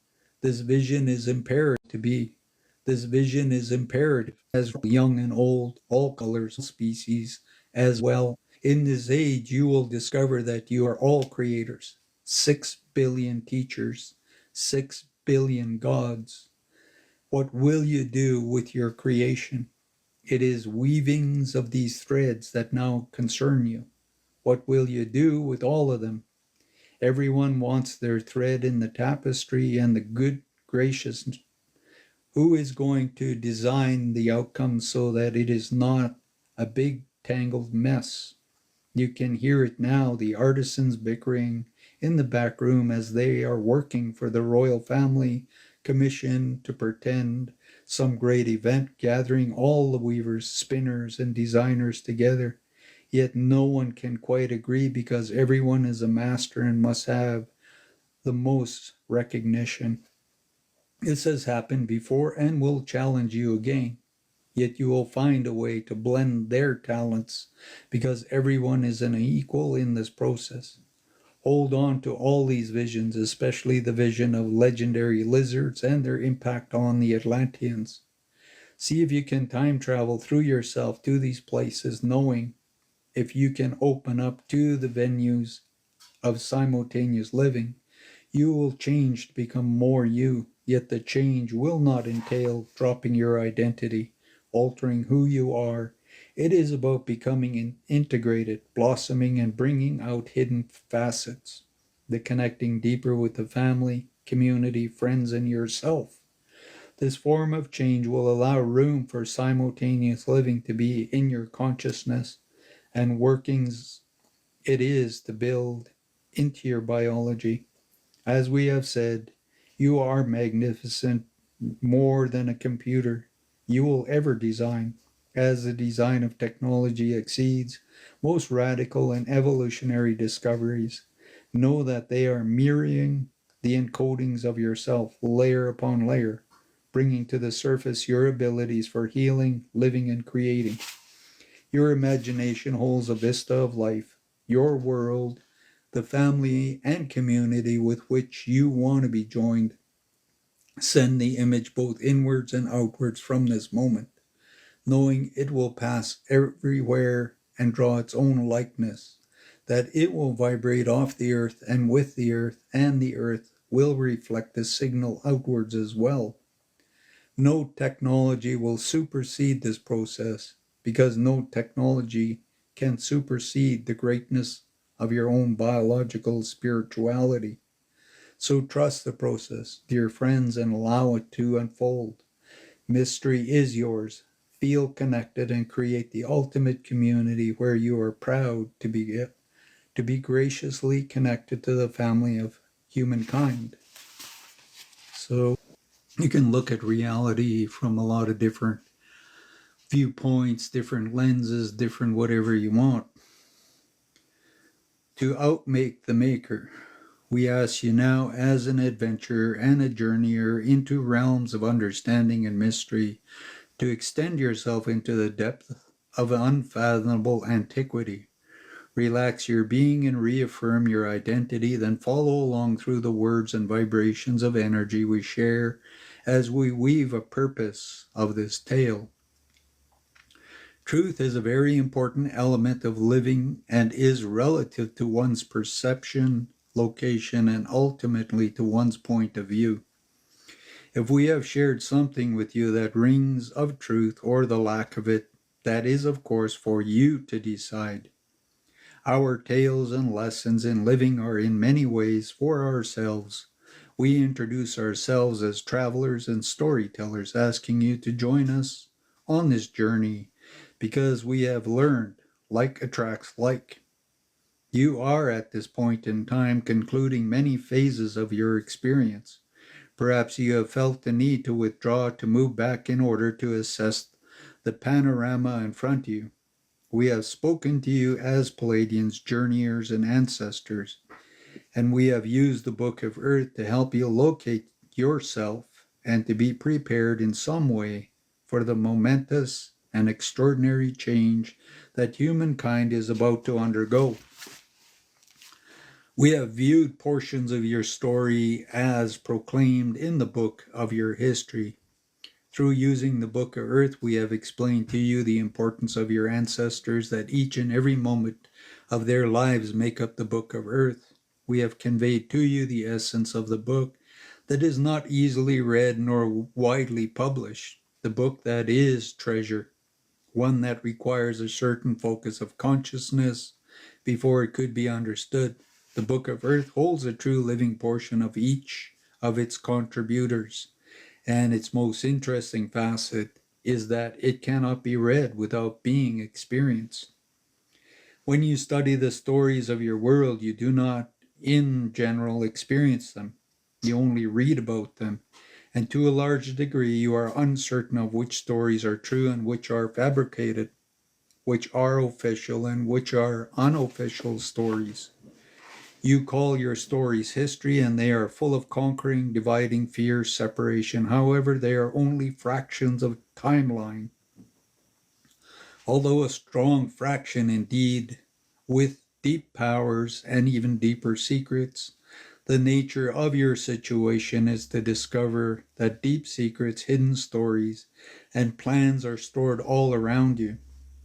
This vision is imperative to be. This vision is imperative as young and old, all colors, species as well. In this age, you will discover that you are all creators, 6 billion teachers, 6 billion gods. What will you do with your creation? It is weavings of these threads that now concern you. What will you do with all of them? Everyone wants their thread in the tapestry, and the good gracious who is going to design the outcome so that it is not a big tangled mess. You can hear it now, the artisans bickering in the back room as they are working for the royal family commission to pretend some great event, gathering all the weavers, spinners, and designers together. Yet no one can quite agree because everyone is a master and must have the most recognition. This has happened before and will challenge you again. Yet you will find a way to blend their talents because everyone is an equal in this process. Hold on to all these visions, especially the vision of legendary lizards and their impact on the Atlanteans. See if you can time travel through yourself to these places, knowing if you can open up to the venues of simultaneous living, you will change to become more you, yet the change will not entail dropping your identity, altering who you are. It is about becoming integrated, blossoming, and bringing out hidden facets, the connecting deeper with the family, community, friends, and yourself. This form of change will allow room for simultaneous living to be in your consciousness and workings it is to build into your biology. As we have said, you are magnificent, more than a computer you will ever design. As the design of technology exceeds most radical and evolutionary discoveries, Know that they are mirroring the encodings of yourself, layer upon layer, bringing to the surface your abilities for healing, living, and creating. Your imagination holds a vista of life, your world, the family and community with which you want to be joined. Send the image both inwards and outwards from this moment, knowing it will pass everywhere and draw its own likeness, that it will vibrate off the earth and with the earth, and the earth will reflect the signal outwards as well. No technology will supersede this process, because no technology can supersede the greatness of your own biological spirituality. So trust the process, dear friends, and allow it to unfold. Mystery is yours. Feel connected and create the ultimate community where you are proud to be graciously connected to the family of humankind. So you can look at reality from a lot of different viewpoints, different lenses, different whatever you want. To outmake the maker, we ask you now, as an adventurer and a journeyer into realms of understanding and mystery, to extend yourself into the depth of unfathomable antiquity. Relax your being and reaffirm your identity, then follow along through the words and vibrations of energy we share as we weave a purpose of this tale. Truth is a very important element of living and is relative to one's perception, location, and ultimately to one's point of view. If we have shared something with you that rings of truth or the lack of it, that is, of course, for you to decide. Our tales and lessons in living are in many ways for ourselves. We introduce ourselves as travelers and storytellers, asking you to join us on this journey because we have learned like attracts like. You are at this point in time concluding many phases of your experience. Perhaps you have felt the need to withdraw to move back in order to assess the panorama in front of you. We have spoken to you as Pleiadians, journeyers, and ancestors, and we have used the Book of Earth to help you locate yourself and to be prepared in some way for the momentous and extraordinary change that humankind is about to undergo. We have viewed portions of your story as proclaimed in the book of your history. Through using the Book of Earth, we have explained to you the importance of your ancestors, that each and every moment of their lives make up the Book of Earth. We have conveyed to you the essence of the book that is not easily read nor widely published, the book that is treasure, one that requires a certain focus of consciousness before it could be understood. The Book of Earth holds a true living portion of each of its contributors, and its most interesting facet is that it cannot be read without being experienced. When you study the stories of your world, you do not, in general, experience them. You only read about them, and to a large degree you are uncertain of which stories are true and which are fabricated, which are official and which are unofficial stories. You call your stories history, and they are full of conquering, dividing, fear, separation. However, they are only fractions of timeline. Although a strong fraction indeed, with deep powers and even deeper secrets, the nature of your situation is to discover that deep secrets, hidden stories, and plans are stored all around you,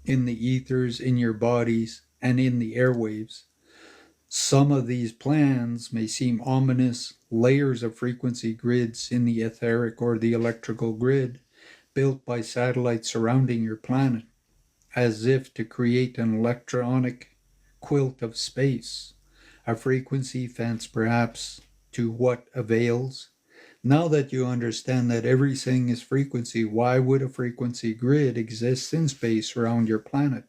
in the ethers, in your bodies, and in the airwaves. Some of these plans may seem ominous, layers of frequency grids in the etheric or the electrical grid, built by satellites surrounding your planet, as if to create an electronic quilt of space, a frequency fence perhaps, to what avails? Now that you understand that everything is frequency, why would a frequency grid exist in space around your planet?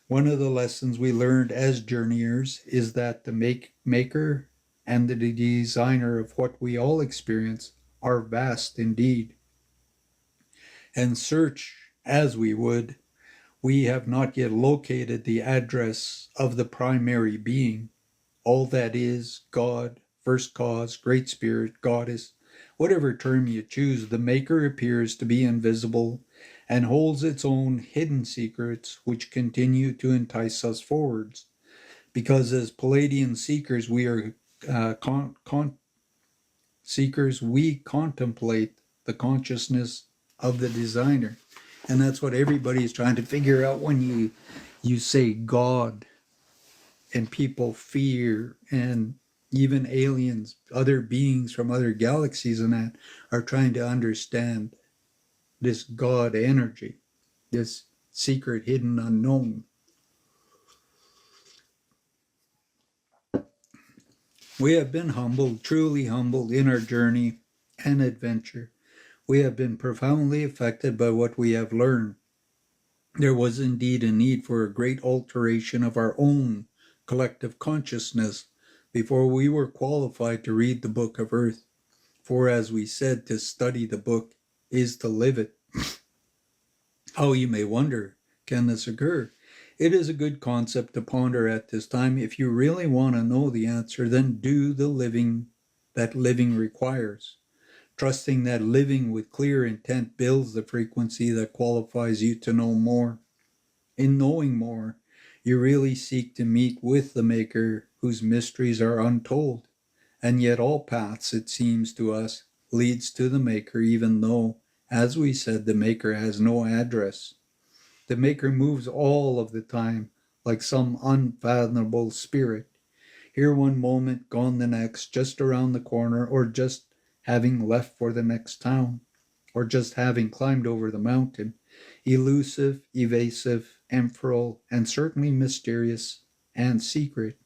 One of the lessons we learned as journeyers is that the maker and the designer of what we all experience are vast indeed. And search as we would, we have not yet located the address of the primary being. all that is, God, first cause, great spirit, goddess, whatever term you choose, the maker appears to be invisible and holds its own hidden secrets which continue to entice us forwards. Because as Pleiadian seekers, we are seekers, we contemplate the consciousness of the designer. And that's what everybody is trying to figure out when you say God, and people fear, and even aliens, other beings from other galaxies and that are trying to understand this God energy, this secret, hidden, unknown. We have been humbled, truly humbled in our journey and adventure. We have been profoundly affected by what we have learned. There was indeed a need for a great alteration of our own collective consciousness before we were qualified to read the book of Earth. For as we said, to study the book is to live it. How, you may wonder, can this occur? It is a good concept to ponder at this time. If you really want to know the answer, then do the living that living requires, trusting that living with clear intent builds the frequency that qualifies you to know more. In knowing more, you really seek to meet with the Maker whose mysteries are untold. And yet all paths, it seems to us, leads to the Maker, even though, as we said, the Maker has no address. The Maker moves all of the time like some unfathomable spirit. Here one moment, gone the next, just around the corner, or just having left for the next town, or just having climbed over the mountain. Elusive, evasive, ephemeral, and certainly mysterious and secret.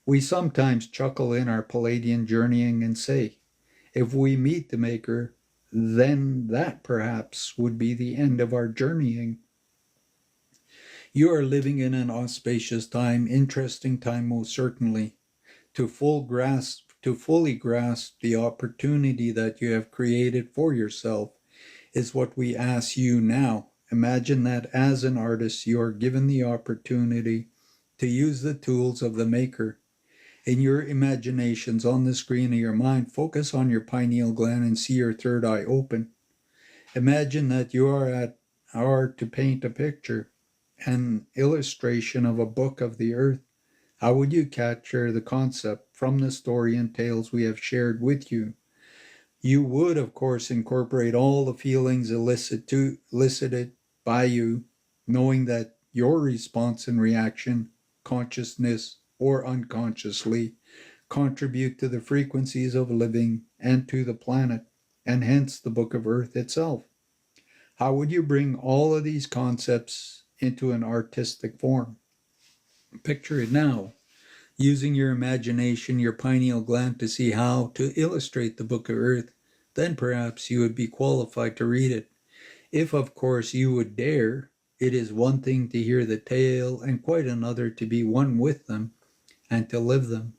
We sometimes chuckle in our Pleiadian journeying and say, if we meet the Maker, then that perhaps would be the end of our journeying. You are living in an auspicious time, interesting time most certainly. To fully grasp the opportunity that you have created for yourself is what we ask you now. Imagine that as an artist you are given the opportunity to use the tools of the Maker. In your imaginations on the screen of your mind, focus on your pineal gland and see your third eye open. Imagine that you are to paint a picture, an illustration of a book of the earth. How would you capture the concept from the story and tales we have shared with you? You would, of course, incorporate all the feelings elicited by you, knowing that your response and reaction, consciousness or unconsciously, contribute to the frequencies of living and to the planet, and hence the Book of Earth itself. How would you bring all of these concepts into an artistic form? Picture it now, using your imagination, your pineal gland, to see how to illustrate the Book of Earth. Then perhaps you would be qualified to read it. If, of course, you would dare. It is one thing to hear the tale and quite another to be one with them and to live them.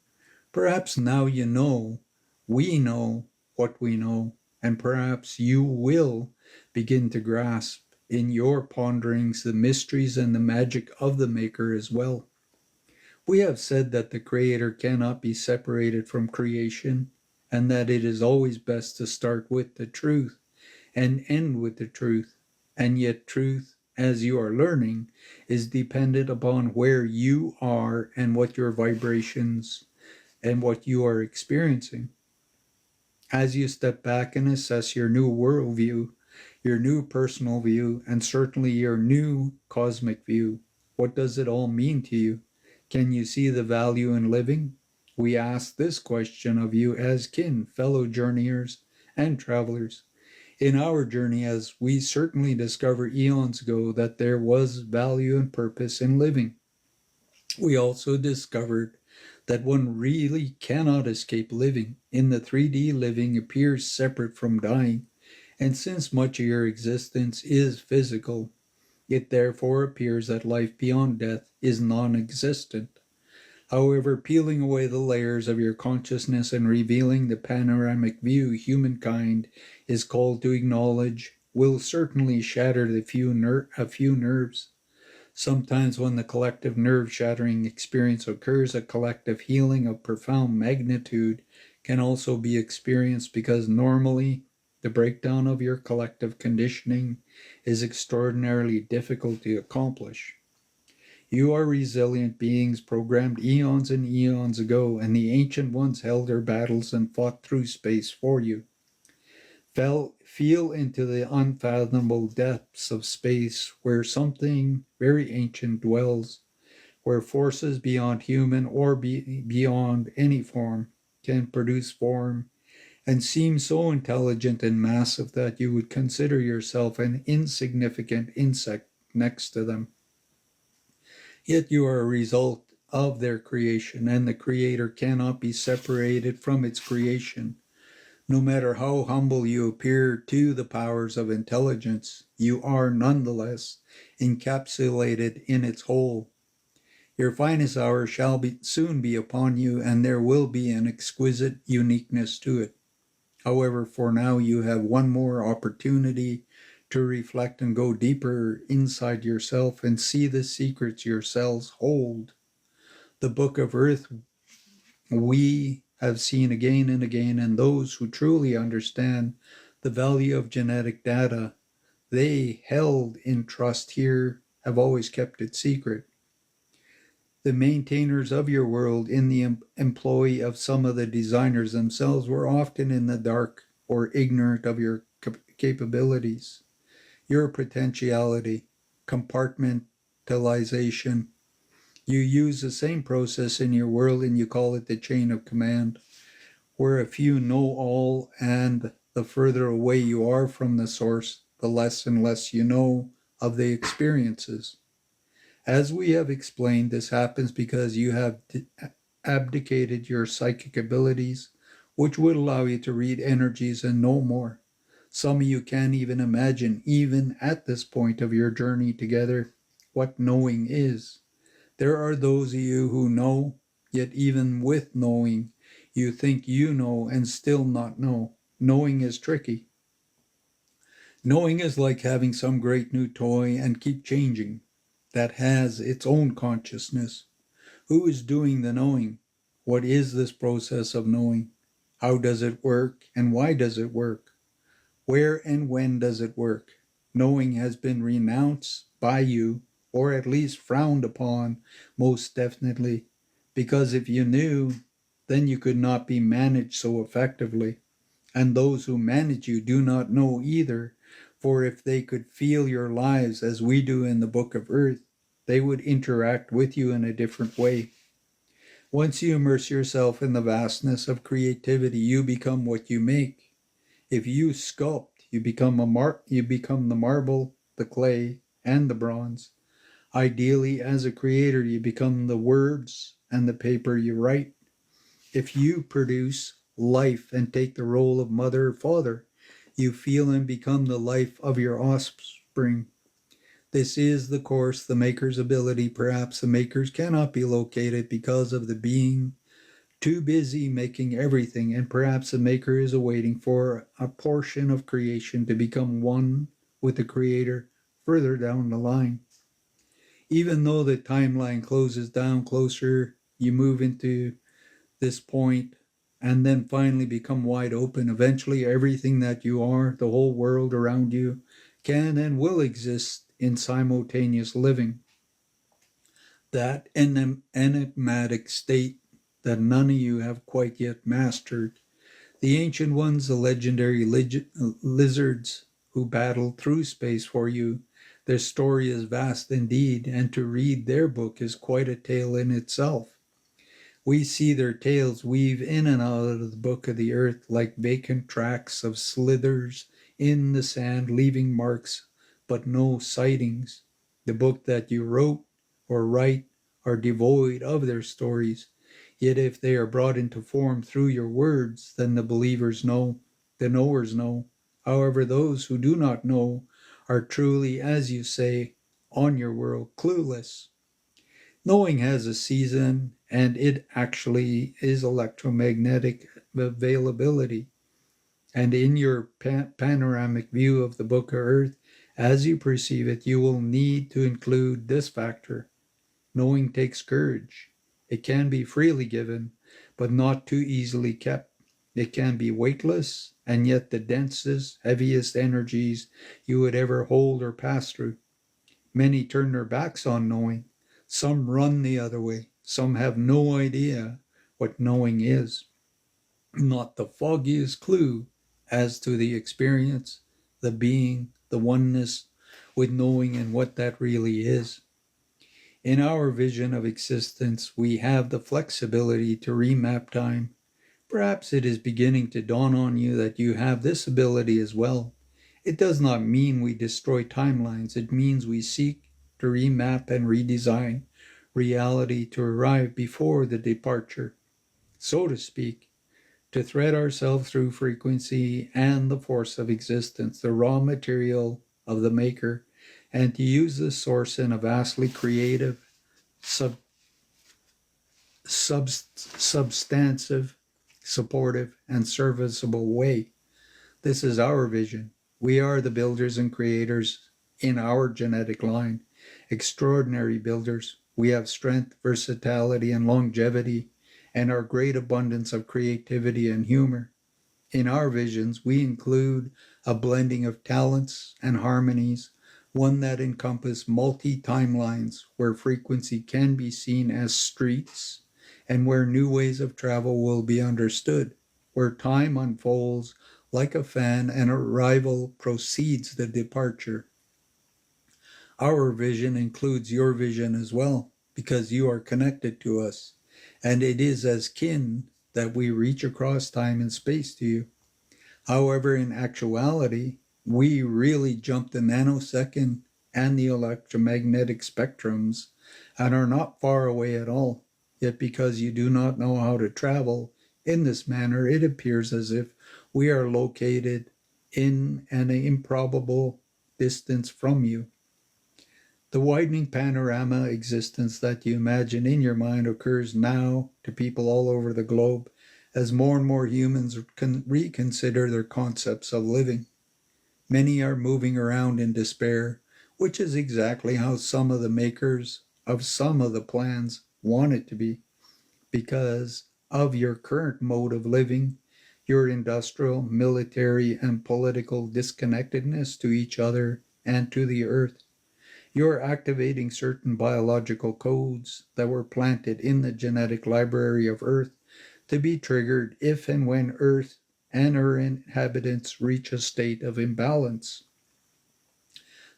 Perhaps now you know, we know what we know, and perhaps you will begin to grasp in your ponderings the mysteries and the magic of the Maker as well. We have said that the Creator cannot be separated from creation, and that it is always best to start with the truth and end with the truth. And yet truth, as you are learning, is dependent upon where you are and what your vibrations and what you are experiencing. As you step back and assess your new worldview, your new personal view, and certainly your new cosmic view, what does it all mean to you? Can you see the value in living? We ask this question of you as kin, fellow journeyers and travelers. In our journey, as we certainly discovered eons ago that there was value and purpose in living, we also discovered that one really cannot escape living. In the 3D, living appears separate from dying, and since much of your existence is physical, it therefore appears that life beyond death is non-existent. However, peeling away the layers of your consciousness and revealing the panoramic view humankind is called to acknowledge will certainly shatter a few nerves. Sometimes when the collective nerve-shattering experience occurs, a collective healing of profound magnitude can also be experienced because normally the breakdown of your collective conditioning is extraordinarily difficult to accomplish. You are resilient beings programmed eons and eons ago, and the ancient ones held their battles and fought through space for you. Feel into the unfathomable depths of space where something very ancient dwells, where forces beyond human or beyond any form can produce form and seem so intelligent and massive that you would consider yourself an insignificant insect next to them. Yet you are a result of their creation, and the Creator cannot be separated from its creation. No matter how humble you appear to the powers of intelligence, you are nonetheless encapsulated in its whole. Your finest hour shall soon be upon you, and there will be an exquisite uniqueness to it. However, for now you have one more opportunity to reflect and go deeper inside yourself and see the secrets your cells hold. The Book of Earth we have seen again and again, and those who truly understand the value of genetic data they held in trust here have always kept it secret. The maintainers of your world in the employ of some of the designers themselves were often in the dark or ignorant of your capabilities, your potentiality, compartmentalization. You use the same process in your world and you call it the chain of command, where a few know all, and the further away you are from the source, the less and less you know of the experiences. As we have explained, this happens because you have abdicated your psychic abilities, which would allow you to read energies and know more. Some of you can't even imagine, even at this point of your journey together, what knowing is. There are those of you who know, yet even with knowing, you think you know and still not know. Knowing is tricky. Knowing is like having some great new toy and keep changing that has its own consciousness. Who is doing the knowing? What is this process of knowing? How does it work and why does it work? Where and when does it work? Knowing has been renounced by you, or at least frowned upon, most definitely, because if you knew, then you could not be managed so effectively. And those who manage you do not know either, for if they could feel your lives as we do in the Book of Earth, they would interact with you in a different way. Once you immerse yourself in the vastness of creativity, you become what you make. If you sculpt, you become the marble, the clay, and the bronze. Ideally, as a creator, you become the words and the paper you write. If you produce life and take the role of mother or father, you feel and become the life of your offspring. This is, the course, the maker's ability. Perhaps the makers cannot be located because of the being too busy making everything, and perhaps the maker is awaiting for a portion of creation to become one with the creator further down the line. Even though the timeline closes down closer, you move into this point and then finally become wide open. Eventually, everything that you are, the whole world around you, can and will exist in simultaneous living. That enigmatic state that none of you have quite yet mastered. The ancient ones, the legendary lizards who battled through space for you, their story is vast indeed, and to read their book is quite a tale in itself. We see their tales weave in and out of the book of the earth like vacant tracks of slithers in the sand, leaving marks but no sightings. The book that you wrote or write are devoid of their stories. Yet if they are brought into form through your words, then the believers know, the knowers know. However, those who do not know are truly, as you say, on your world, clueless. Knowing has a season, and it actually is electromagnetic availability. And in your panoramic view of the Book of Earth, As you perceive it, you will need to include this factor. Knowing takes courage. It can be freely given, but not too easily kept. It can be weightless, and yet the densest, heaviest energies you would ever hold or pass through. Many turn their backs on knowing. Some run the other way. Some have no idea what knowing is. Not the foggiest clue as to the experience, the being, the oneness with knowing and what that really is. In our vision of existence, we have the flexibility to remap time. Perhaps it is beginning to dawn on you that you have this ability as well. It does not mean we destroy timelines, it means we seek to remap and redesign reality to arrive before the departure, so to speak, to thread ourselves through frequency and the force of existence, the raw material of the maker, and to use this source in a vastly creative, substantive, supportive, and serviceable way. This is our vision. We are the builders and creators in our genetic line, extraordinary builders. We have strength, versatility, and longevity, and our great abundance of creativity and humor. In our visions, we include a blending of talents and harmonies, one that encompasses multi-timelines where frequency can be seen as streets and where new ways of travel will be understood, where time unfolds like a fan and arrival precedes the departure. Our vision includes your vision as well, because you are connected to us, and it is as kin that we reach across time and space to you. However, in actuality, we really jump the nanosecond and the electromagnetic spectrums and are not far away at all. Yet because you do not know how to travel in this manner, it appears as if we are located in an improbable distance from you. The widening panorama existence that you imagine in your mind occurs now to people all over the globe as more and more humans reconsider their concepts of living. Many are moving around in despair, which is exactly how some of the makers of some of the plans want it to be, because of your current mode of living, your industrial, military, and political disconnectedness to each other and to the earth. You're activating certain biological codes that were planted in the genetic library of Earth to be triggered if and when Earth and her inhabitants reach a state of imbalance.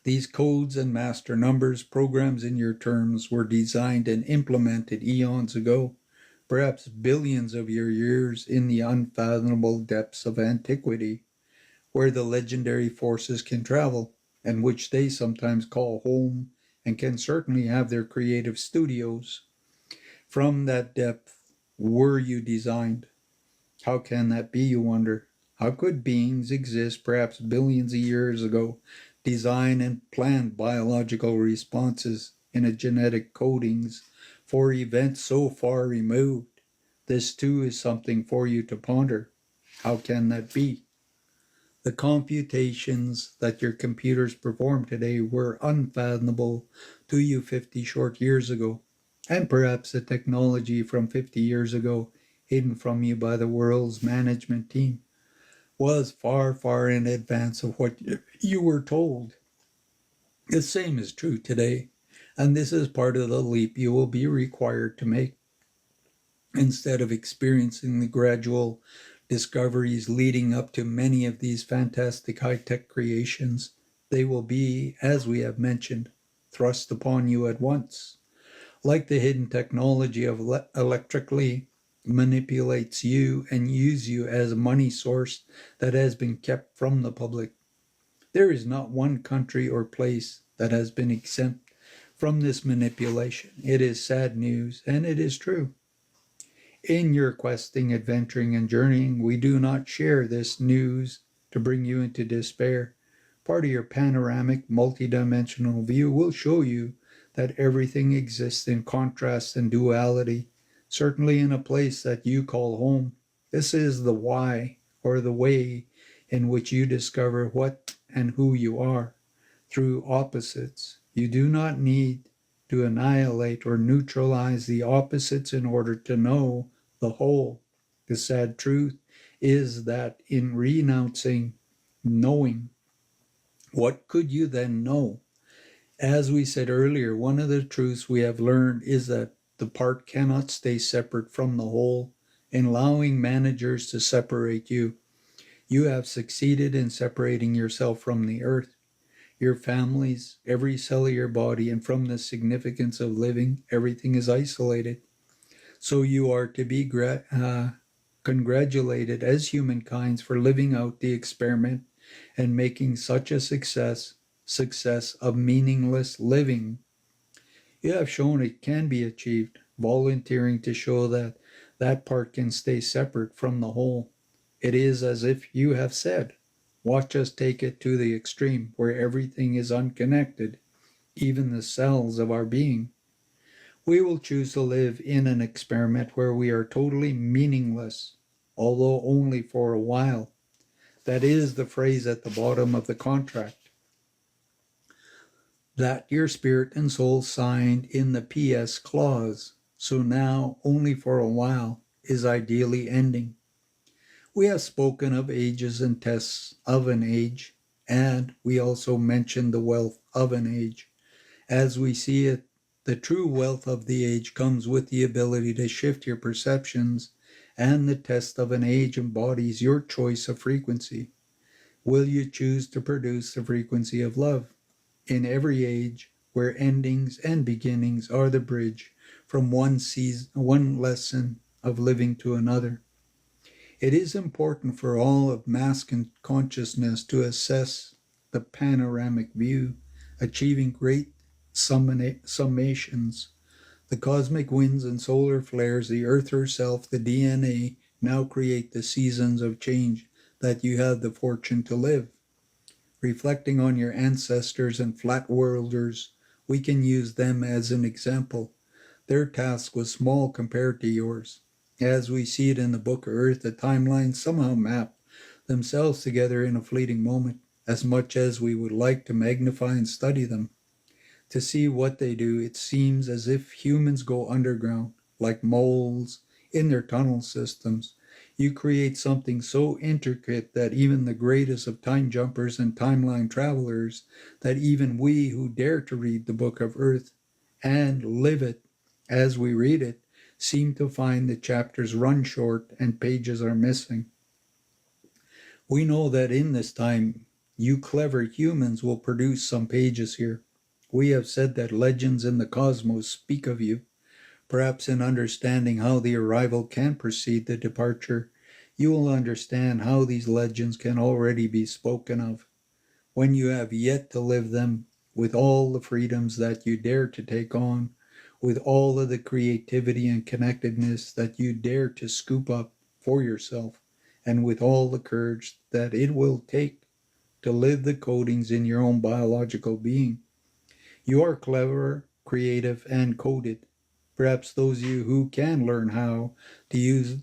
These codes and master numbers, programs in your terms, were designed and implemented eons ago, perhaps billions of your years in the unfathomable depths of antiquity, where the legendary forces can travel, and which they sometimes call home, and can certainly have their creative studios. From that depth were you designed. How can that be, you wonder? How could beings exist perhaps billions of years ago, design and plan biological responses in a genetic codings for events so far removed? This too is something for you to ponder. How can that be? The computations that your computers perform today were unfathomable to you 50 short years ago, and perhaps the technology from 50 years ago, hidden from you by the world's management team, was far, far in advance of what you were told. The same is true today, and this is part of the leap you will be required to make. Instead of experiencing the gradual discoveries leading up to many of these fantastic high-tech creations, they will be, as we have mentioned, thrust upon you at once. Like the hidden technology of electrically manipulates you and use you as a money source that has been kept from the public. There is not one country or place that has been exempt from this manipulation. It is sad news, and it is true. In your questing, adventuring, and journeying, we do not share this news to bring you into despair. Part of your panoramic, multidimensional view will show you that everything exists in contrast and duality, certainly in a place that you call home. This is the why, or the way, in which you discover what and who you are. through opposites. You do not need to annihilate or neutralize the opposites in order to know the whole. The sad truth is that in renouncing knowing, what could you then know? As we said earlier, one of the truths we have learned is that the part cannot stay separate from the whole. In allowing managers to separate you, you have succeeded in separating yourself from the earth, your families, every cell of your body, and from the significance of living, everything is isolated. So you are to be congratulated as humankinds for living out the experiment and making such a success of meaningless living. You have shown it can be achieved, volunteering to show that that part can stay separate from the whole. It is as if you have said, watch us take it to the extreme where everything is unconnected, even the cells of our being. We will choose to live in an experiment where we are totally meaningless, although only for a while. That is the phrase at the bottom of the contract that your spirit and soul signed in the PS clause. So now, only for a while, is ideally ending. We have spoken of ages and tests of an age, and we also mentioned the wealth of an age. As we see it, the true wealth of the age comes with the ability to shift your perceptions, and the test of an age embodies your choice of frequency. Will you choose to produce the frequency of love? In every age, where endings and beginnings are the bridge from one lesson of living to another. It is important for all of mass consciousness to assess the panoramic view, achieving great summations. The cosmic winds and solar flares, the earth herself, the DNA, now create the seasons of change that you have the fortune to live. Reflecting on your ancestors and flat worlders, we can use them as an example. Their task was small compared to yours. As we see it in the book of Earth, the timelines somehow map themselves together in a fleeting moment, as much as we would like to magnify and study them. To see what they do, it seems as if humans go underground, like moles, in their tunnel systems. You create something so intricate that even the greatest of time jumpers and timeline travelers, that even we who dare to read the book of Earth and live it as we read it, seem to find the chapters run short and pages are missing. We know that in this time, you clever humans will produce some pages here. We have said that legends in the cosmos speak of you. Perhaps in understanding how the arrival can precede the departure, you will understand how these legends can already be spoken of, when you have yet to live them, with all the freedoms that you dare to take on, with all of the creativity and connectedness that you dare to scoop up for yourself, and with all the courage that it will take to live the codings in your own biological being. You are clever, creative, and coded. Perhaps those of you who can learn how to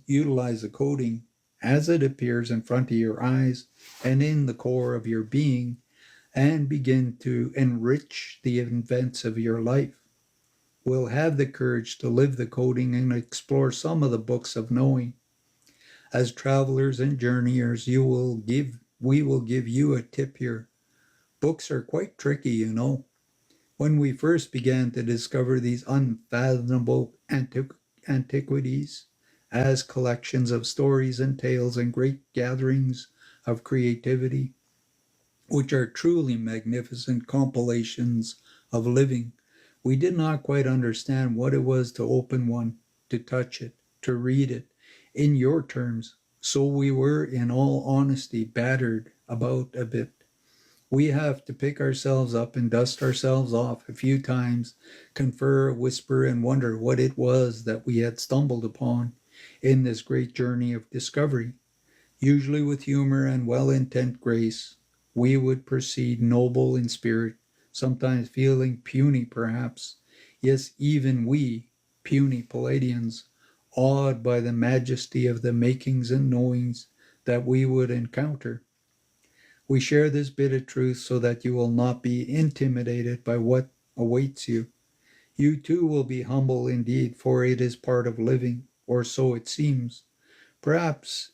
utilize the coding as it appears in front of your eyes and in the core of your being, and begin to enrich the events of your life, will have the courage to live the coding and explore some of the books of knowing. As travelers and journeyers, we will give you a tip here. Books are quite tricky, you know. When we first began to discover these unfathomable antiquities as collections of stories and tales and great gatherings of creativity, which are truly magnificent compilations of living, we did not quite understand what it was to open one, to touch it, to read it, in your terms. So we were, in all honesty, battered about a bit. We have to pick ourselves up and dust ourselves off a few times, confer, whisper, and wonder what it was that we had stumbled upon in this great journey of discovery. Usually with humor and well-intent grace, we would proceed noble in spirit, sometimes feeling puny perhaps. Yes, even we, puny Pleiadians, awed by the majesty of the makings and knowings that we would encounter. We share this bit of truth so that you will not be intimidated by what awaits you. You too will be humble indeed, for it is part of living, or so it seems. Perhaps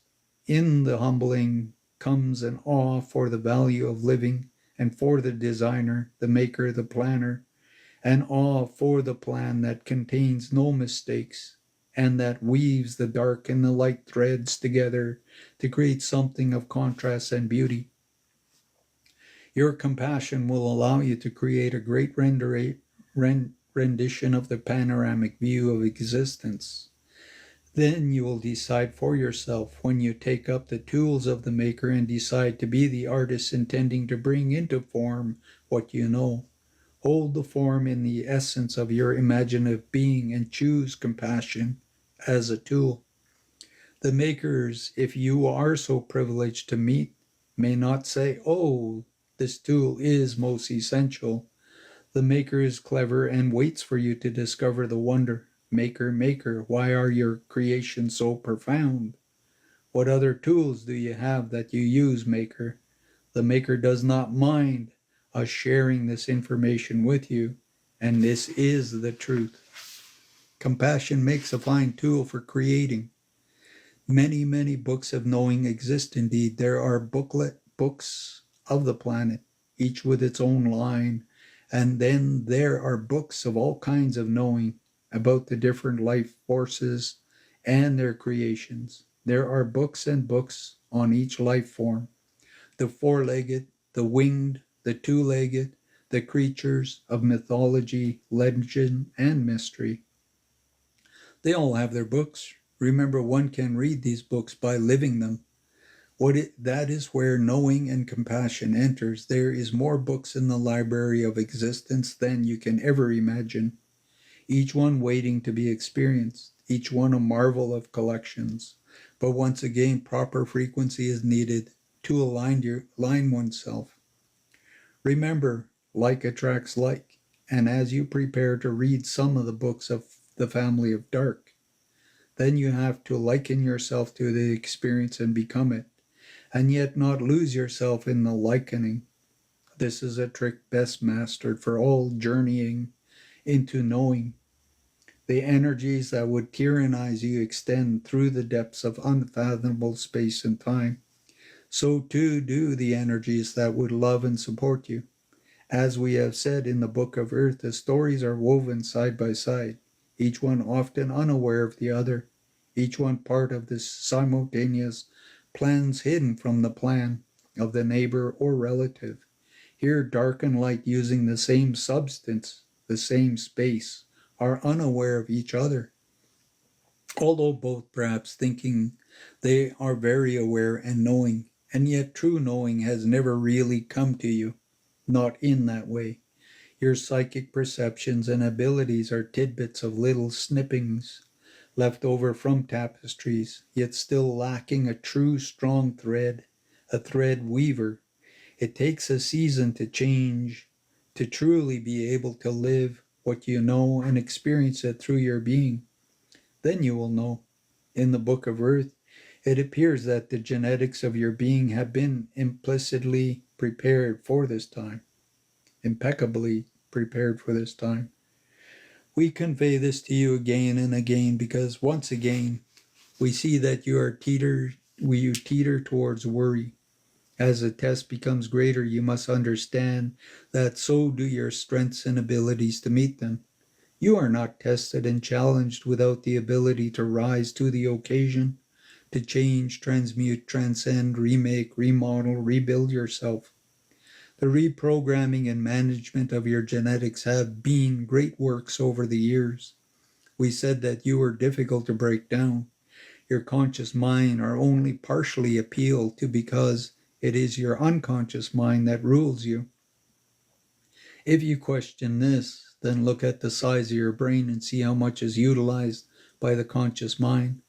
in the humbling comes an awe for the value of living and for the designer, the maker, the planner, an awe for the plan that contains no mistakes and that weaves the dark and the light threads together to create something of contrast and beauty. Your compassion will allow you to create a great rendition of the panoramic view of existence. Then you will decide for yourself when you take up the tools of the maker and decide to be the artist intending to bring into form what you know. Hold the form in the essence of your imaginative being and choose compassion as a tool. The makers, if you are so privileged to meet, may not say, "Oh, this tool is most essential." The maker is clever and waits for you to discover the wonder. Maker, maker, why are your creations so profound? What other tools do you have that you use, maker? The maker does not mind us sharing this information with you, and this is the truth. Compassion makes a fine tool for creating. Many, many books of knowing exist indeed. There are books of the planet, each with its own line. And then there are books of all kinds of knowing about the different life forces and their creations. There are books and books on each life form. The four-legged, the winged, the two-legged, the creatures of mythology, legend, and mystery. They all have their books. Remember, one can read these books by living them. That is where knowing and compassion enters. There is more books in the library of existence than you can ever imagine, each one waiting to be experienced, each one a marvel of collections. But once again, proper frequency is needed to align oneself. Remember, like attracts like, and as you prepare to read some of the books of the family of dark, then you have to liken yourself to the experience and become it, and yet not lose yourself in the likening. This is a trick best mastered for all journeying into knowing. The energies that would tyrannize you extend through the depths of unfathomable space and time. So too do the energies that would love and support you. As we have said in the Book of Earth, the stories are woven side by side, each one often unaware of the other, each one part of this simultaneous plans hidden from the plan of the neighbor or relative. Here dark and light, using the same substance, the same space, are unaware of each other, although both perhaps thinking they are very aware and knowing, and yet true knowing has never really come to you, not in that way. Your psychic perceptions and abilities are tidbits of little snippings left over from tapestries, yet still lacking a true strong thread, a thread weaver. It takes a season to change, to truly be able to live what you know and experience it through your being. Then you will know. In the Book of Earth, it appears that the genetics of your being have been implicitly prepared for this time, impeccably prepared for this time. We convey this to you again and again because once again we see that you teeter towards worry. As the test becomes greater, you must understand that so do your strengths and abilities to meet them. You are not tested and challenged without the ability to rise to the occasion, to change, transmute, transcend, remake, remodel, rebuild yourself. The reprogramming and management of your genetics have been great works over the years. We said that you were difficult to break down. Your conscious mind are only partially appealed to because it is your unconscious mind that rules you. If you question this, then look at the size of your brain and see how much is utilized by the conscious mind.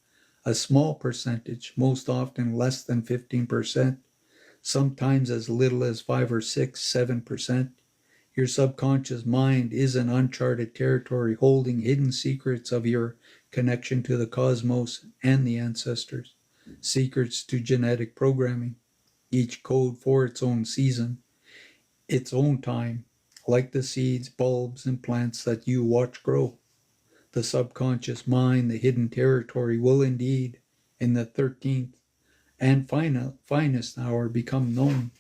A small percentage, most often less than 15%, sometimes as little as 5 or 6, 7%. Your subconscious mind is an uncharted territory holding hidden secrets of your connection to the cosmos and the ancestors, secrets to genetic programming. each code for its own season, its own time, like the seeds, bulbs, and plants that you watch grow. The subconscious mind, the hidden territory, will indeed, in the 13th and finest hour, become known.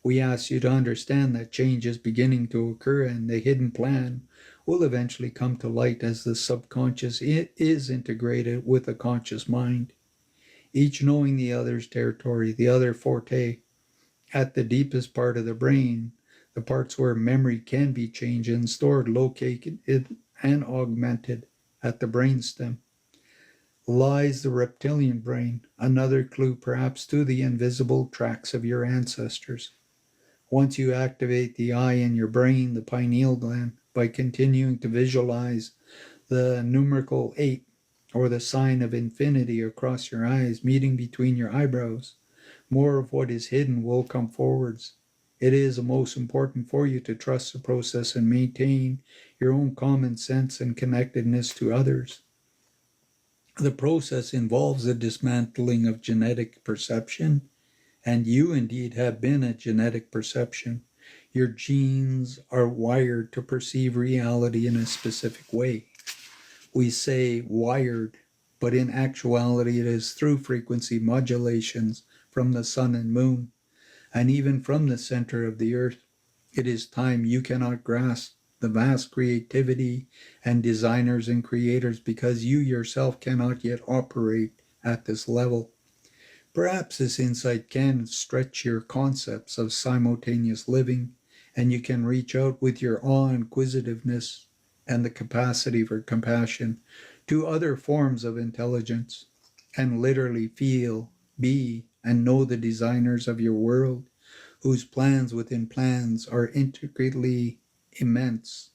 We ask you to understand that change is beginning to occur, and the hidden plan will eventually come to light as the subconscious is integrated with the conscious mind, each knowing the other's territory, the other forte. At the deepest part of the brain, the parts where memory can be changed and stored, located, and augmented at the brainstem, lies the reptilian brain, another clue perhaps to the invisible tracks of your ancestors. Once you activate the eye in your brain, the pineal gland, by continuing to visualize the numerical 8 or the sign of infinity across your eyes, meeting between your eyebrows, more of what is hidden will come forwards. It is most important for you to trust the process and maintain your own common sense and connectedness to others. The process involves the dismantling of genetic perception, and you indeed have been a genetic perception. Your genes are wired to perceive reality in a specific way. We say wired, but in actuality it is through frequency modulations from the sun and moon, and even from the center of the earth. It is time you cannot grasp the vast creativity and designers and creators because you yourself cannot yet operate at this level. Perhaps this insight can stretch your concepts of simultaneous living, and you can reach out with your awe, inquisitiveness, and the capacity for compassion to other forms of intelligence, and literally feel, be, and know the designers of your world, whose plans within plans are intricately immense.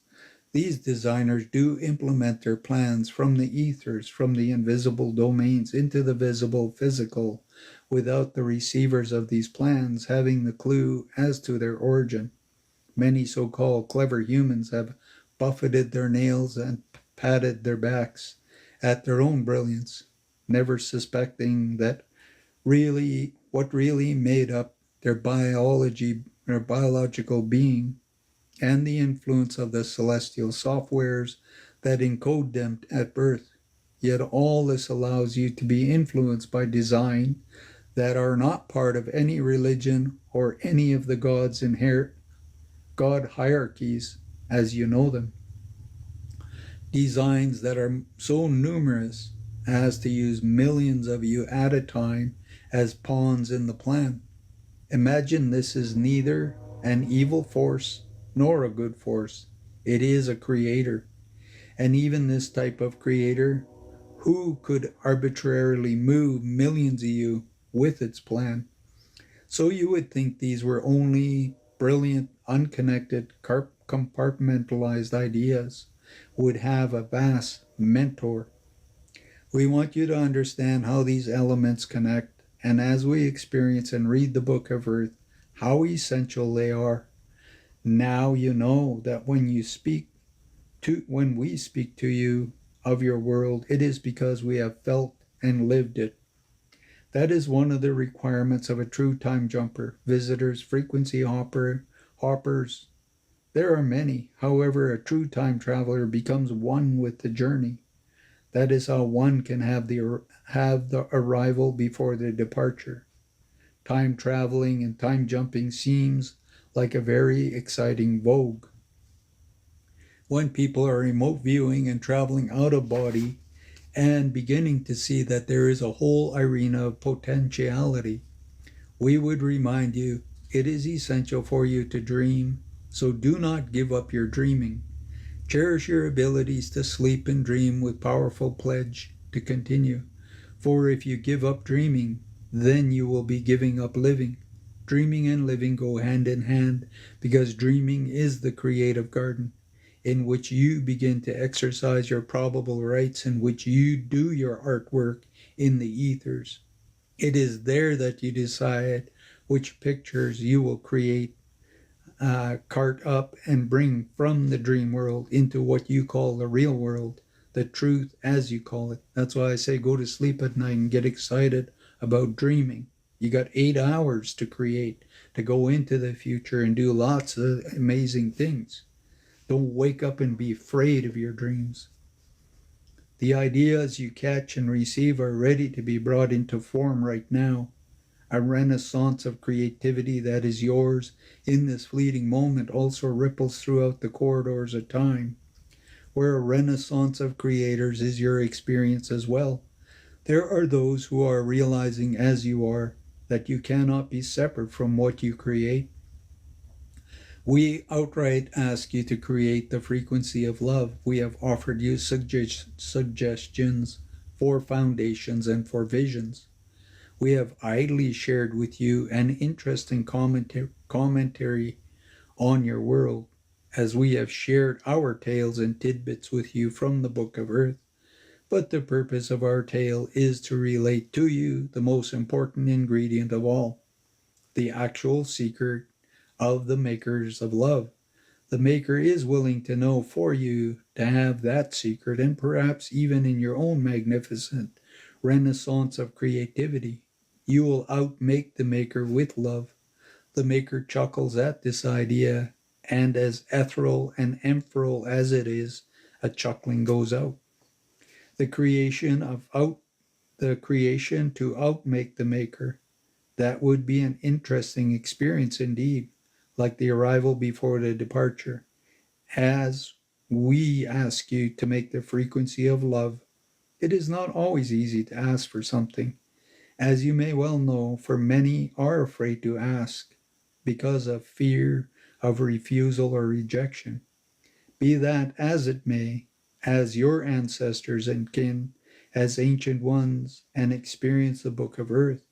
These designers do implement their plans from the ethers, from the invisible domains into the visible physical, without the receivers of these plans having the clue as to their origin. Many so-called clever humans have buffeted their nails and patted their backs at their own brilliance, never suspecting that what really made up their biological being, and the influence of the celestial softwares that encode them at birth. Yet all this allows you to be influenced by design that are not part of any religion or any of the God's inherent God hierarchies as you know them. Designs that are so numerous as to use millions of you at a time as pawns in the plan. Imagine this is neither an evil force nor a good force. It is a creator. And even this type of creator, who could arbitrarily move millions of you with its plan? So you would think these were only brilliant, unconnected, compartmentalized ideas, would have a vast mentor. We want you to understand how these elements connect, and as we experience and read the Book of Earth, how essential they are. Now you know that when we speak to you of your world, it is because we have felt and lived it. That is one of the requirements of a true time jumper. Visitors, frequency hoppers. There are many. However, a true time traveler becomes one with the journey. That is how one can have the arrival before the departure. Time traveling and time jumping seems like a very exciting vogue. When people are remote viewing and traveling out of body and beginning to see that there is a whole arena of potentiality, we would remind you it is essential for you to dream, so do not give up your dreaming. Cherish your abilities to sleep and dream with powerful pledge to continue. For if you give up dreaming, then you will be giving up living. Dreaming and living go hand in hand because dreaming is the creative garden in which you begin to exercise your probable rights, in which you do your artwork in the ethers. It is there that you decide which pictures you will create, cart up and bring from the dream world into what you call the real world, the truth as you call it. That's why I say go to sleep at night and get excited about dreaming. You got 8 hours to create, to go into the future and do lots of amazing things. Don't wake up and be afraid of your dreams. The ideas you catch and receive are ready to be brought into form right now. A renaissance of creativity that is yours in this fleeting moment also ripples throughout the corridors of time, where a renaissance of creators is your experience as well. There are those who are realizing, as you are, that you cannot be separate from what you create. We outright ask you to create the frequency of love. We have offered you suggestions for foundations and for visions. We have idly shared with you an interesting commentary on your world, as we have shared our tales and tidbits with you from the Book of Earth. But the purpose of our tale is to relate to you the most important ingredient of all, the actual secret of the makers of love. The maker is willing to know for you to have that secret, and perhaps even in your own magnificent renaissance of creativity, you will outmake the maker with love. The maker chuckles at this idea, and as ethereal and ethereal as it is, a chuckling goes out. The creation to outmake the maker. That would be an interesting experience indeed, like the arrival before the departure. As we ask you to make the frequency of love, it is not always easy to ask for something. As you may well know, for many are afraid to ask because of fear of refusal or rejection. Be that as it may, as your ancestors and kin, as ancient ones, and experience the Book of Earth,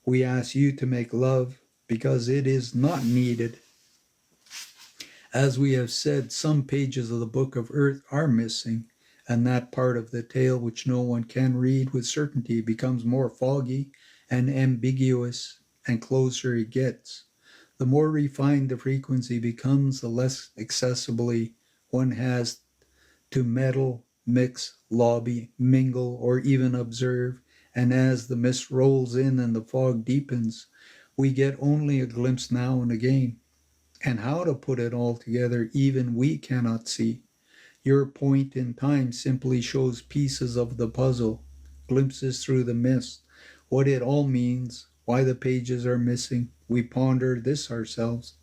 we ask you to make love because it is not needed. As we have said, some pages of the Book of Earth are missing, and that part of the tale which no one can read with certainty becomes more foggy and ambiguous and closer it gets. The more refined the frequency becomes, the less accessibly one has to meddle, mix, lobby, mingle, or even observe, and as the mist rolls in and the fog deepens, we get only a glimpse now and again. And how to put it all together even we cannot see. Your point in time simply shows pieces of the puzzle, glimpses through the mist. What it all means, why the pages are missing, we ponder this ourselves.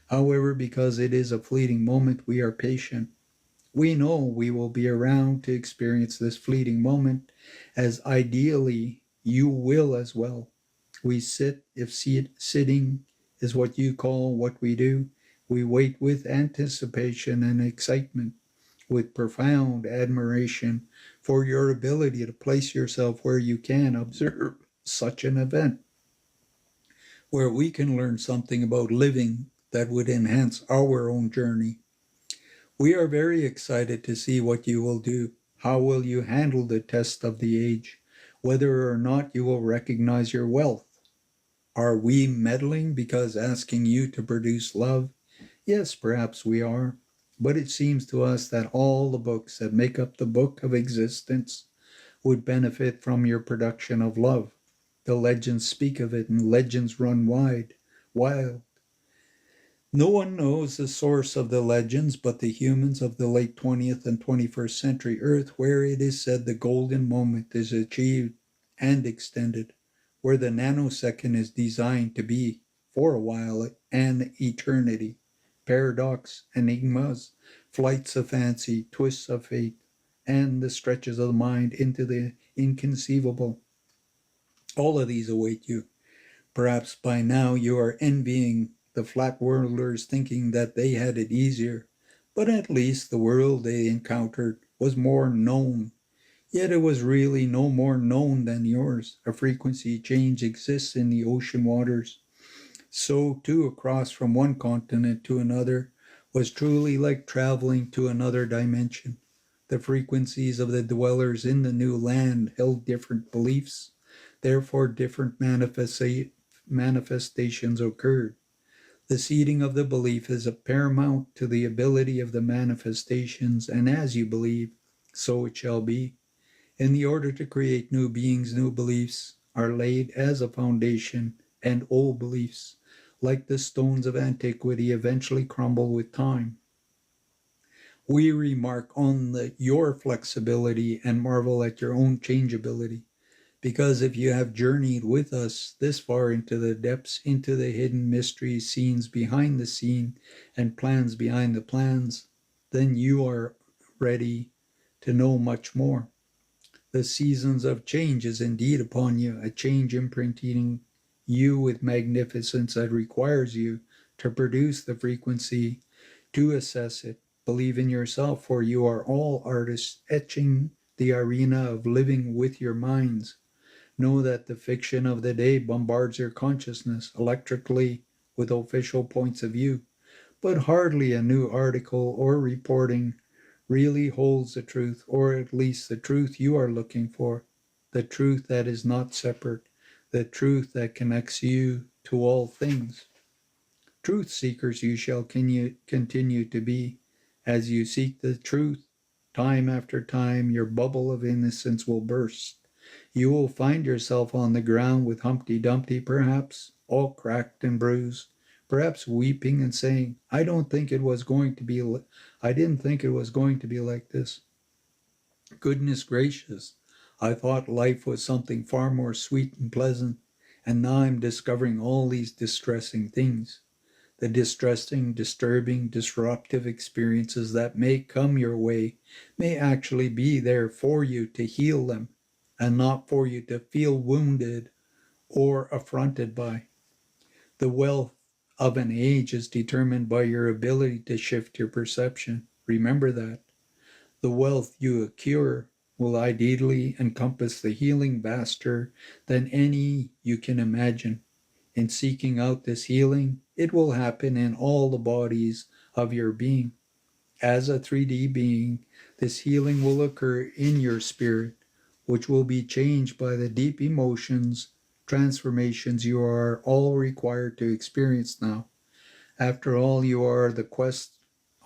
However, because it is a fleeting moment, we are patient. We know we will be around to experience this fleeting moment, as ideally you will as well. We sit, if sitting is what you call what we do, we wait with anticipation and excitement, with profound admiration for your ability to place yourself where you can observe such an event, where we can learn something about living that would enhance our own journey. We are very excited to see what you will do. How will you handle the test of the age? Whether or not you will recognize your wealth. Are we meddling because asking you to produce love? Yes, perhaps we are. But it seems to us that all the books that make up the book of existence would benefit from your production of love. The legends speak of it, and legends run wild. No one knows the source of the legends but the humans of the late 20th and 21st century Earth, where it is said the golden moment is achieved and extended, where the nanosecond is designed to be, for a while, an eternity. Paradox, enigmas, flights of fancy, twists of fate, and the stretches of the mind into the inconceivable. All of these await you. Perhaps by now you are envying the flat worlders, thinking that they had it easier, but at least the world they encountered was more known. Yet it was really no more known than yours. A frequency change exists in the ocean waters. So too, across from one continent to another was truly like traveling to another dimension. The frequencies of the dwellers in the new land held different beliefs, therefore different manifestations occurred. The seeding of the belief is paramount to the ability of the manifestations, and as you believe, so it shall be. In the order to create new beings, new beliefs are laid as a foundation and old beliefs, like the stones of antiquity, eventually crumble with time. We remark on your flexibility and marvel at your own changeability. Because if you have journeyed with us this far into the depths, into the hidden mysteries, scenes behind the scene, and plans behind the plans, then you are ready to know much more. The seasons of change is indeed upon you, a change imprinting you with magnificence that requires you to produce the frequency, to assess it. Believe in yourself, for you are all artists etching the arena of living with your minds. Know that the fiction of the day bombards your consciousness electrically with official points of view, but hardly a new article or reporting really holds the truth, or at least the truth you are looking for, the truth that is not separate, the truth that connects you to all things. Truth seekers you shall continue to be. As you seek the truth, time after time, your bubble of innocence will burst. You will find yourself on the ground with Humpty Dumpty, perhaps, all cracked and bruised, perhaps weeping and saying, I didn't think it was going to be like this. Goodness gracious, I thought life was something far more sweet and pleasant, and now I'm discovering all these distressing things. The distressing, disturbing, disruptive experiences that may come your way may actually be there for you to heal them, and not for you to feel wounded or affronted by. The wealth of an age is determined by your ability to shift your perception. Remember that. The wealth you accrue will ideally encompass the healing vaster than any you can imagine. In seeking out this healing, it will happen in all the bodies of your being. As a 3D being, this healing will occur in your spirit, which will be changed by the deep emotions, transformations you are all required to experience now. After all, you are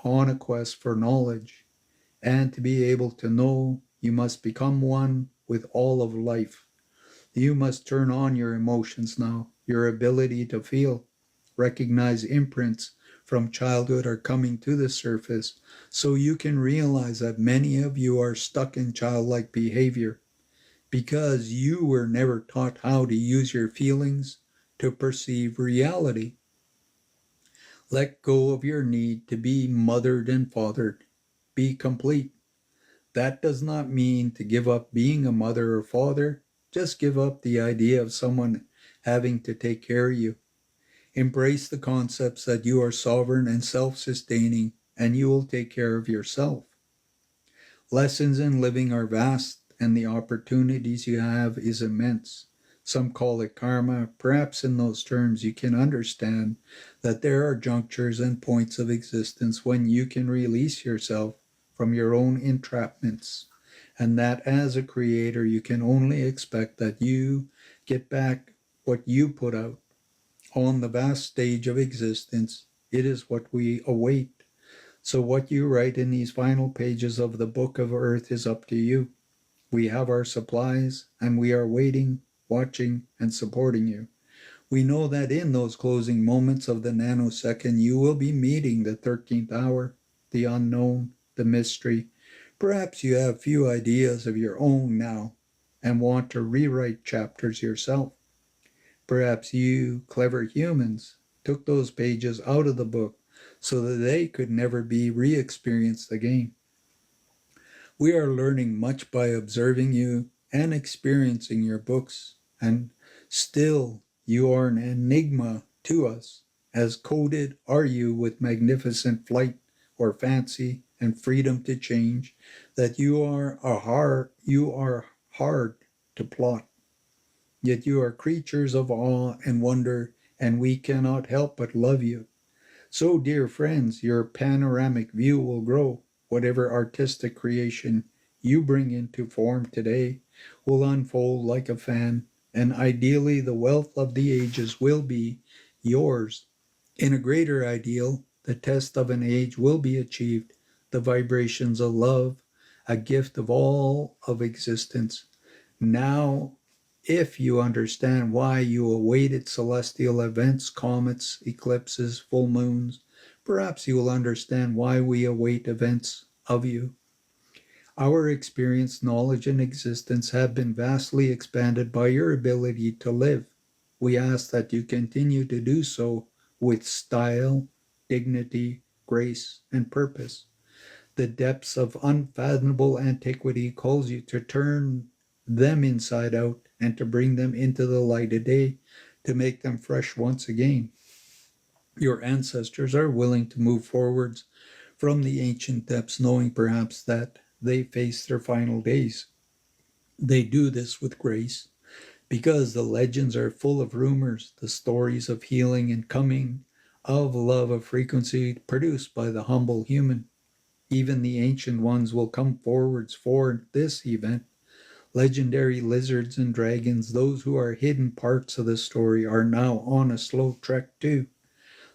on a quest for knowledge, and to be able to know, you must become one with all of life. You must turn on your emotions now. Your ability to feel, recognize imprints from childhood are coming to the surface, so you can realize that many of you are stuck in childlike behavior because you were never taught how to use your feelings to perceive reality. Let go of your need to be mothered and fathered. Be complete. That does not mean to give up being a mother or father. Just give up the idea of someone having to take care of you. Embrace the concepts that you are sovereign and self-sustaining, and you will take care of yourself. Lessons in living are vast, and the opportunities you have is immense. Some call it karma. Perhaps in those terms you can understand that there are junctures and points of existence when you can release yourself from your own entrapments, and that as a creator you can only expect that you get back what you put out. On the vast stage of existence, it is what we await. So what you write in these final pages of the Book of Earth is up to you. We have our supplies, and we are waiting, watching, and supporting you. We know that in those closing moments of the nanosecond, you will be meeting the 13th hour, the unknown, the mystery. Perhaps you have few ideas of your own now and want to rewrite chapters yourself. Perhaps you, clever humans, took those pages out of the book so that they could never be re-experienced again. We are learning much by observing you and experiencing your books, and still you are an enigma to us, as coded are you with magnificent flight or fancy and freedom to change, that you are hard to plot. Yet you are creatures of awe and wonder, and we cannot help but love you. So, dear friends, your panoramic view will grow. Whatever artistic creation you bring into form today will unfold like a fan, and ideally the wealth of the ages will be yours. In a greater ideal, the test of an age will be achieved, the vibrations of love, a gift of all of existence. Now If you understand why you awaited celestial events, comets, eclipses, full moons, perhaps you will understand why we await events of you. Our experience, knowledge, and existence have been vastly expanded by your ability to live. We ask that you continue to do so with style, dignity, grace, and purpose. The depths of unfathomable antiquity calls you to turn them inside out and to bring them into the light of day, to make them fresh once again. Your ancestors are willing to move forwards from the ancient depths, knowing perhaps that they face their final days. They do this with grace because the legends are full of rumors, the stories of healing and coming, of love of frequency produced by the humble human. Even the ancient ones will come forwards for this event. Legendary lizards and dragons, those who are hidden parts of the story, are now on a slow trek too.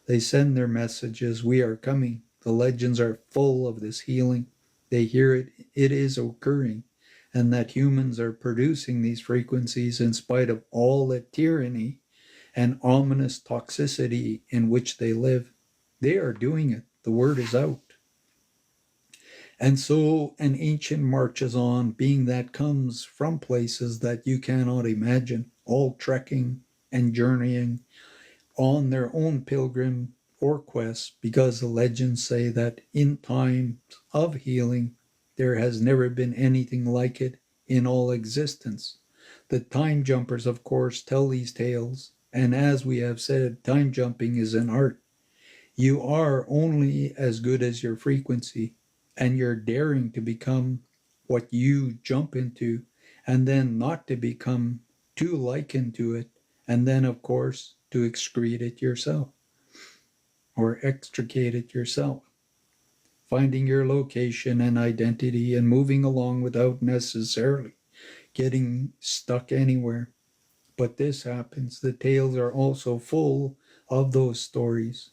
They send their messages, we are coming. The legends are full of this healing. They hear it is occurring, and that humans are producing these frequencies in spite of all the tyranny and ominous toxicity in which they live. They are doing it. The word is out. And so an ancient marches on, being that comes from places that you cannot imagine, all trekking and journeying on their own pilgrim or quest, because the legends say that in times of healing, there has never been anything like it in all existence. The time jumpers, of course, tell these tales, and as we have said, time jumping is an art. You are only as good as your frequency, and you're daring to become what you jump into, and then not to become too likened to it, and then, of course, to excrete it yourself or extricate it yourself. Finding your location and identity and moving along without necessarily getting stuck anywhere. But this happens. The tales are also full of those stories.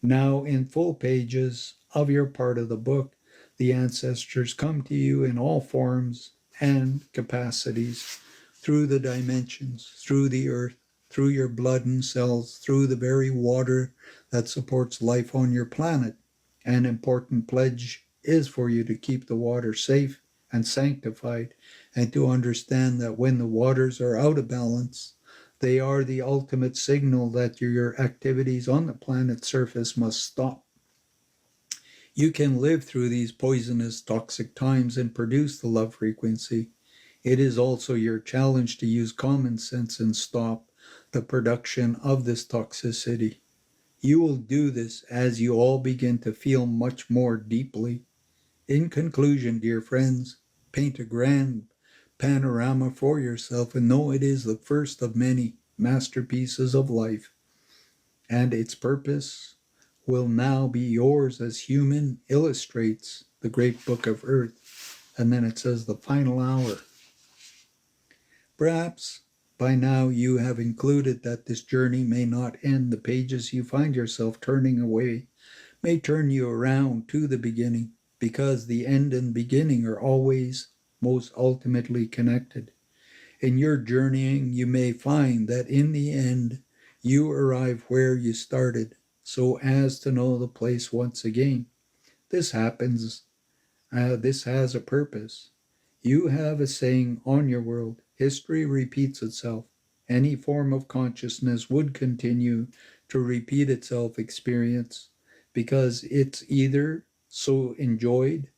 Now, in full pages of your part of the book, the ancestors come to you in all forms and capacities, through the dimensions, through the earth, through your blood and cells, through the very water that supports life on your planet. An important pledge is for you to keep the water safe and sanctified, and to understand that when the waters are out of balance, they are the ultimate signal that your activities on the planet's surface must stop. You can live through these poisonous, toxic times and produce the love frequency. It is also your challenge to use common sense and stop the production of this toxicity. You will do this as you all begin to feel much more deeply. In conclusion, dear friends, paint a grand panorama for yourself and know it is the first of many masterpieces of life, and its purpose will now be yours as human illustrates the great book of earth. And then it says the final hour. Perhaps by now you have included that this journey may not end. The pages you find yourself turning away may turn you around to the beginning, because the end and beginning are always most ultimately connected. In your journeying, you may find that in the end, you arrive where you started, so as to know the place once again. This happens, this has a purpose. You have a saying on your world, history repeats itself. Any form of consciousness would continue to repeat itself experience, because it's either so enjoyed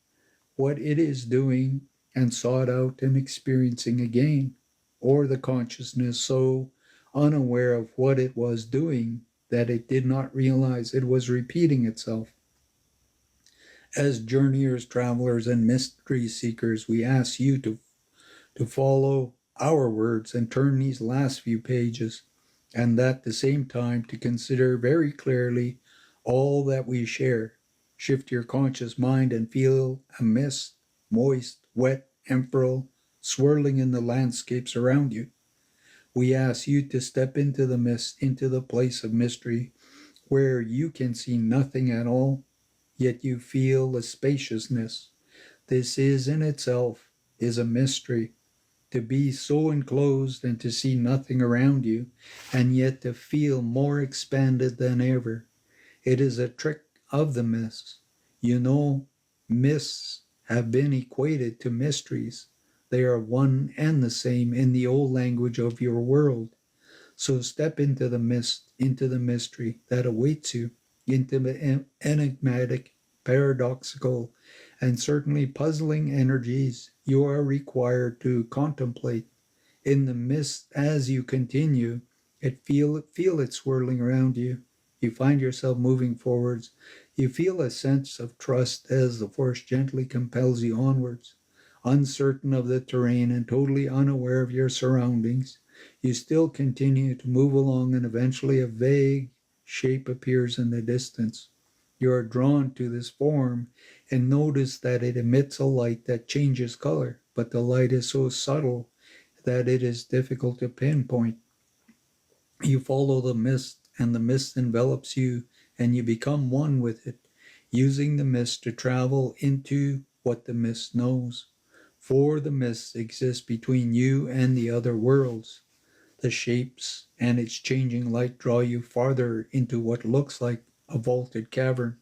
what it is doing and sought out and experiencing again, or the consciousness so unaware of what it was doing that it did not realize it was repeating itself. As journeyers, travelers, and mystery seekers, we ask you to follow our words and turn these last few pages, and at the same time to consider very clearly all that we share. Shift your conscious mind and feel a mist, moist, wet, emerald, swirling in the landscapes around you. We ask you to step into the mist, into the place of mystery, where you can see nothing at all, yet you feel the spaciousness. This is in itself is a mystery. to be so enclosed and to see nothing around you, and yet to feel more expanded than ever. It is a trick of the mists. You know, mists have been equated to mysteries. They are one and the same in the old language of your world. So step into the mist, into the mystery that awaits you, into the enigmatic, paradoxical, and certainly puzzling energies you are required to contemplate. In the mist, as you continue, feel it swirling around you. You find yourself moving forwards. You feel a sense of trust as the force gently compels you onwards. Uncertain of the terrain and totally unaware of your surroundings, you still continue to move along, and eventually a vague shape appears in the distance. You are drawn to this form and notice that it emits a light that changes color, but the light is so subtle that it is difficult to pinpoint. You follow the mist, and the mist envelops you, and you become one with it, using the mist to travel into what the mist knows. For the mist exists between you and the other worlds. The shapes and its changing light draw you farther into what looks like a vaulted cavern.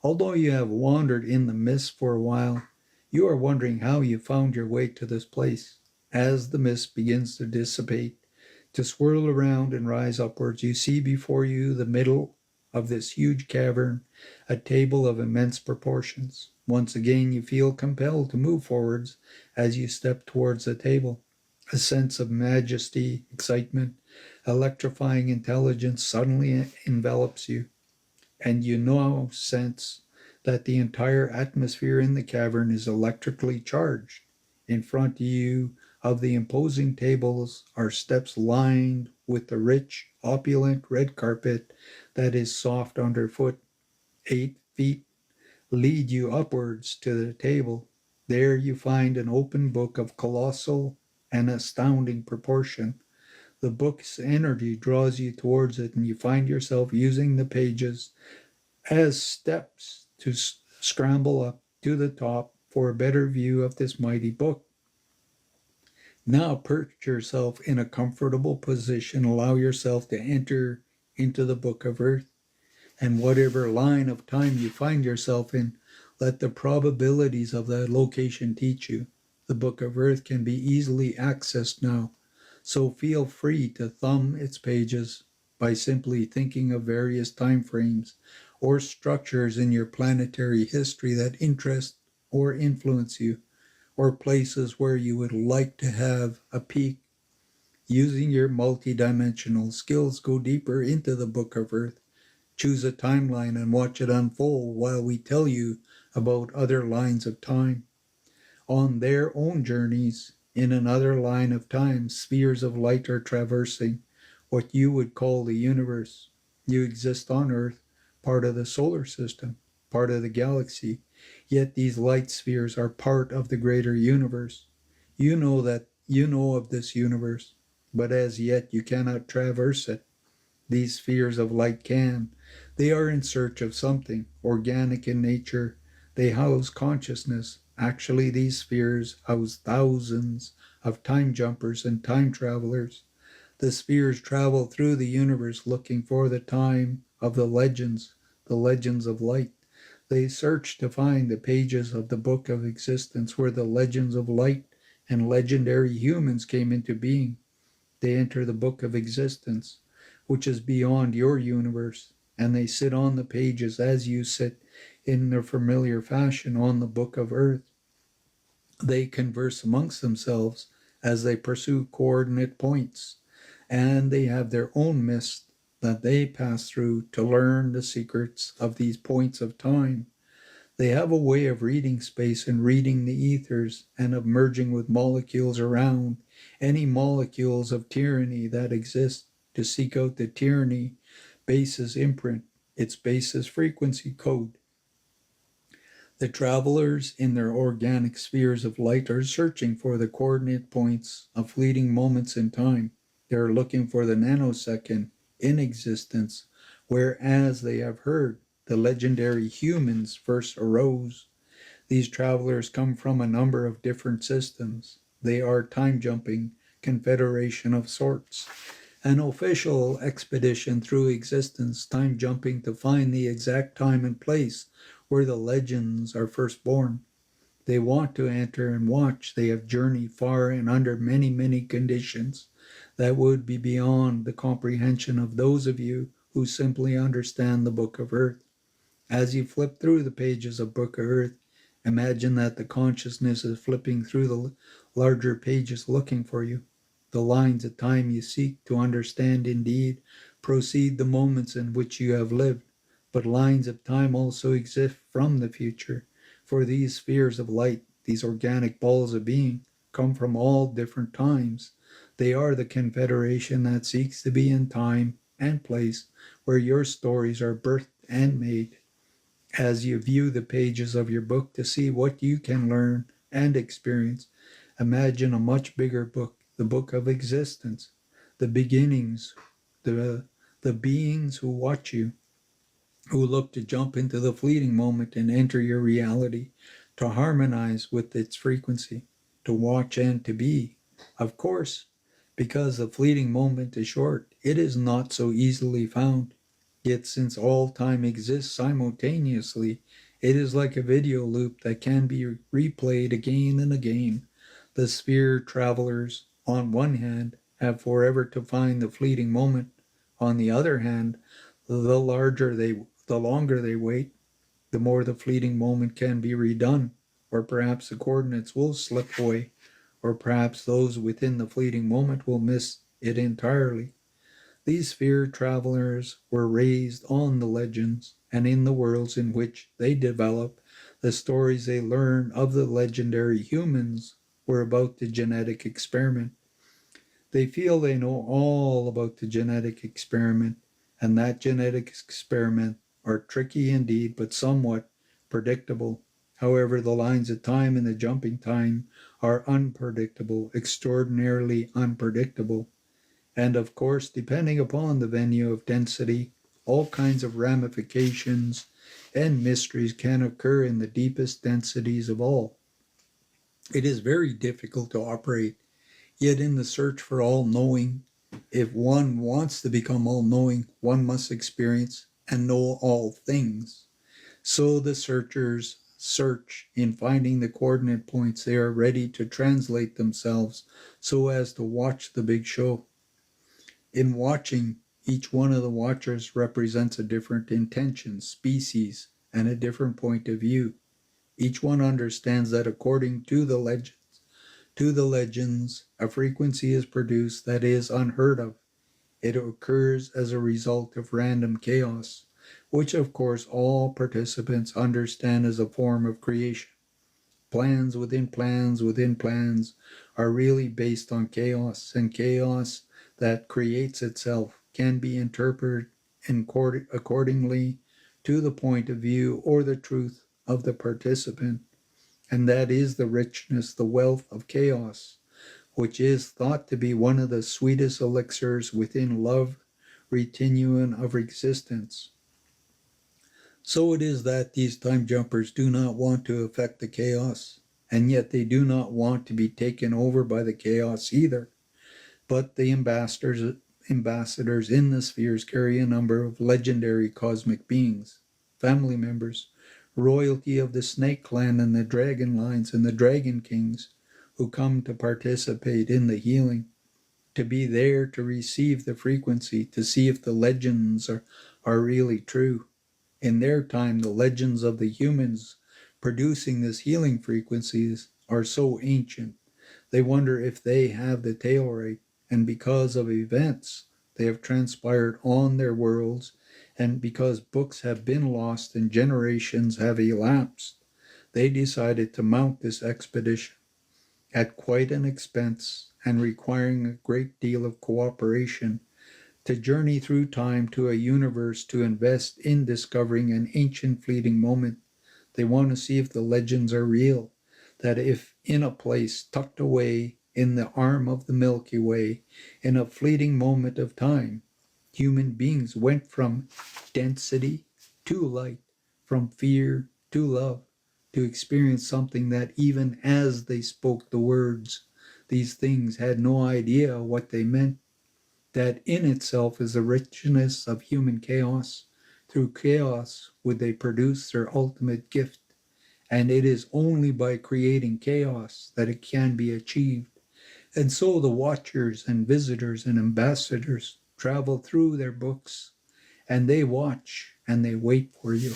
Although you have wandered in the mist for a while, you are wondering how you found your way to this place. As the mist begins to dissipate, to swirl around and rise upwards, you see before you the middle of this huge cavern, a table of immense proportions. Once again, you feel compelled to move forwards as you step towards the table. A sense of majesty, excitement, electrifying intelligence suddenly envelops you, and you now sense that the entire atmosphere in the cavern is electrically charged. In front of you of the imposing tables are steps lined with the rich, opulent red carpet that is soft underfoot. 8 feet lead you upwards to the table. There you find an open book of colossal and astounding proportion. The book's energy draws you towards it, and you find yourself using the pages as steps to scramble up to the top for a better view of this mighty book. Now perch yourself in a comfortable position, allow yourself to enter into the book of earth, and whatever line of time you find yourself in, let the probabilities of that location teach you. The book of earth can be easily accessed now, so feel free to thumb its pages by simply thinking of various time frames or structures in your planetary history that interest or influence you, or places where you would like to have a peek. Using your multidimensional skills, go deeper into the book of earth. Choose a timeline and watch it unfold while we tell you about other lines of time. On their own journeys, in another line of time, spheres of light are traversing what you would call the universe. You exist on Earth, part of the solar system, part of the galaxy, yet these light spheres are part of the greater universe. You know of this universe, but as yet you cannot traverse it. These spheres of light can. They are in search of something organic in nature. They house consciousness. Actually, these spheres house thousands of time jumpers and time travelers. The spheres travel through the universe looking for the time of the legends of light. They search to find the pages of the book of existence where the legends of light and legendary humans came into being. They enter the book of existence, which is beyond your universe, and they sit on the pages as you sit in their familiar fashion on the book of earth. They converse amongst themselves as they pursue coordinate points, and they have their own mist that they pass through to learn the secrets of these points of time. They have a way of reading space and reading the ethers, and of merging with molecules around any molecules of tyranny that exist to seek out the tyranny basis imprint, its basis frequency code. The travelers in their organic spheres of light are searching for the coordinate points of fleeting moments in time. They are looking for the nanosecond in existence, where, as they have heard, the legendary humans first arose. These travelers come from a number of different systems. They are time-jumping confederation of sorts. An official expedition through existence, time-jumping to find the exact time and place where the legends are first born. They want to enter and watch. They have journeyed far and under many, many conditions that would be beyond the comprehension of those of you who simply understand the Book of Earth. As you flip through the pages of Book of Earth, imagine that the consciousness is flipping through the larger pages looking for you. The lines of time you seek to understand indeed proceed the moments in which you have lived, but lines of time also exist from the future. For these spheres of light, these organic balls of being, come from all different times. They are the confederation that seeks to be in time and place where your stories are birthed and made. As you view the pages of your book to see what you can learn and experience, imagine a much bigger book, the book of existence, the beginnings, the beings who watch you, who look to jump into the fleeting moment and enter your reality, to harmonize with its frequency, to watch and to be. Of course, because the fleeting moment is short, it is not so easily found. Yet since all time exists simultaneously, it is like a video loop that can be replayed again and again. The sphere travelers, on one hand, have forever to find the fleeting moment. On the other hand, the longer they wait, the more the fleeting moment can be redone, or perhaps the coordinates will slip away, or perhaps those within the fleeting moment will miss it entirely. These sphere travelers were raised on the legends, and in the worlds in which they develop, the stories they learn of the legendary humans were about the genetic experiment. They feel they know all about the genetic experiment, and that genetic experiment are tricky indeed, but somewhat predictable. However, the lines of time and the jumping time are unpredictable, extraordinarily unpredictable. And of course, depending upon the venue of density, all kinds of ramifications and mysteries can occur in the deepest densities of all. It is very difficult to operate. Yet in the search for all-knowing, if one wants to become all-knowing, one must experience and know all things. So the searchers search in finding the coordinate points. They are ready to translate themselves so as to watch the big show. In watching, each one of the watchers represents a different intention, species, and a different point of view. Each one understands that according to the legends, a frequency is produced that is unheard of. It occurs as a result of random chaos, which of course all participants understand as a form of creation. Plans within plans are really based on chaos, and chaos that creates itself can be interpreted accordingly to the point of view or the truth of the participant. And that is the richness, the wealth of chaos, which is thought to be one of the sweetest elixirs within love, retinue of existence. So it is that these time jumpers do not want to affect the chaos, and yet they do not want to be taken over by the chaos either. But the ambassadors in the spheres carry a number of legendary cosmic beings, family members, royalty of the snake clan and the dragon lines and the dragon kings, who come to participate in the healing, to be there to receive the frequency, to see if the legends are really true. In their time, the legends of the humans producing this healing frequencies are so ancient. They wonder if they have the tale right, and because of events they have transpired on their worlds, and because books have been lost and generations have elapsed, they decided to mount this expedition at quite an expense and requiring a great deal of cooperation, to journey through time to a universe to invest in discovering an ancient fleeting moment. They want to see if the legends are real, that if in a place tucked away in the arm of the Milky Way, in a fleeting moment of time, human beings went from density to light, from fear to love, to experience something that even as they spoke the words, these things had no idea what they meant. That in itself is the richness of human chaos. Through chaos would they produce their ultimate gift, and it is only by creating chaos that it can be achieved. And so the watchers and visitors and ambassadors travel through their books, and they watch and they wait for you.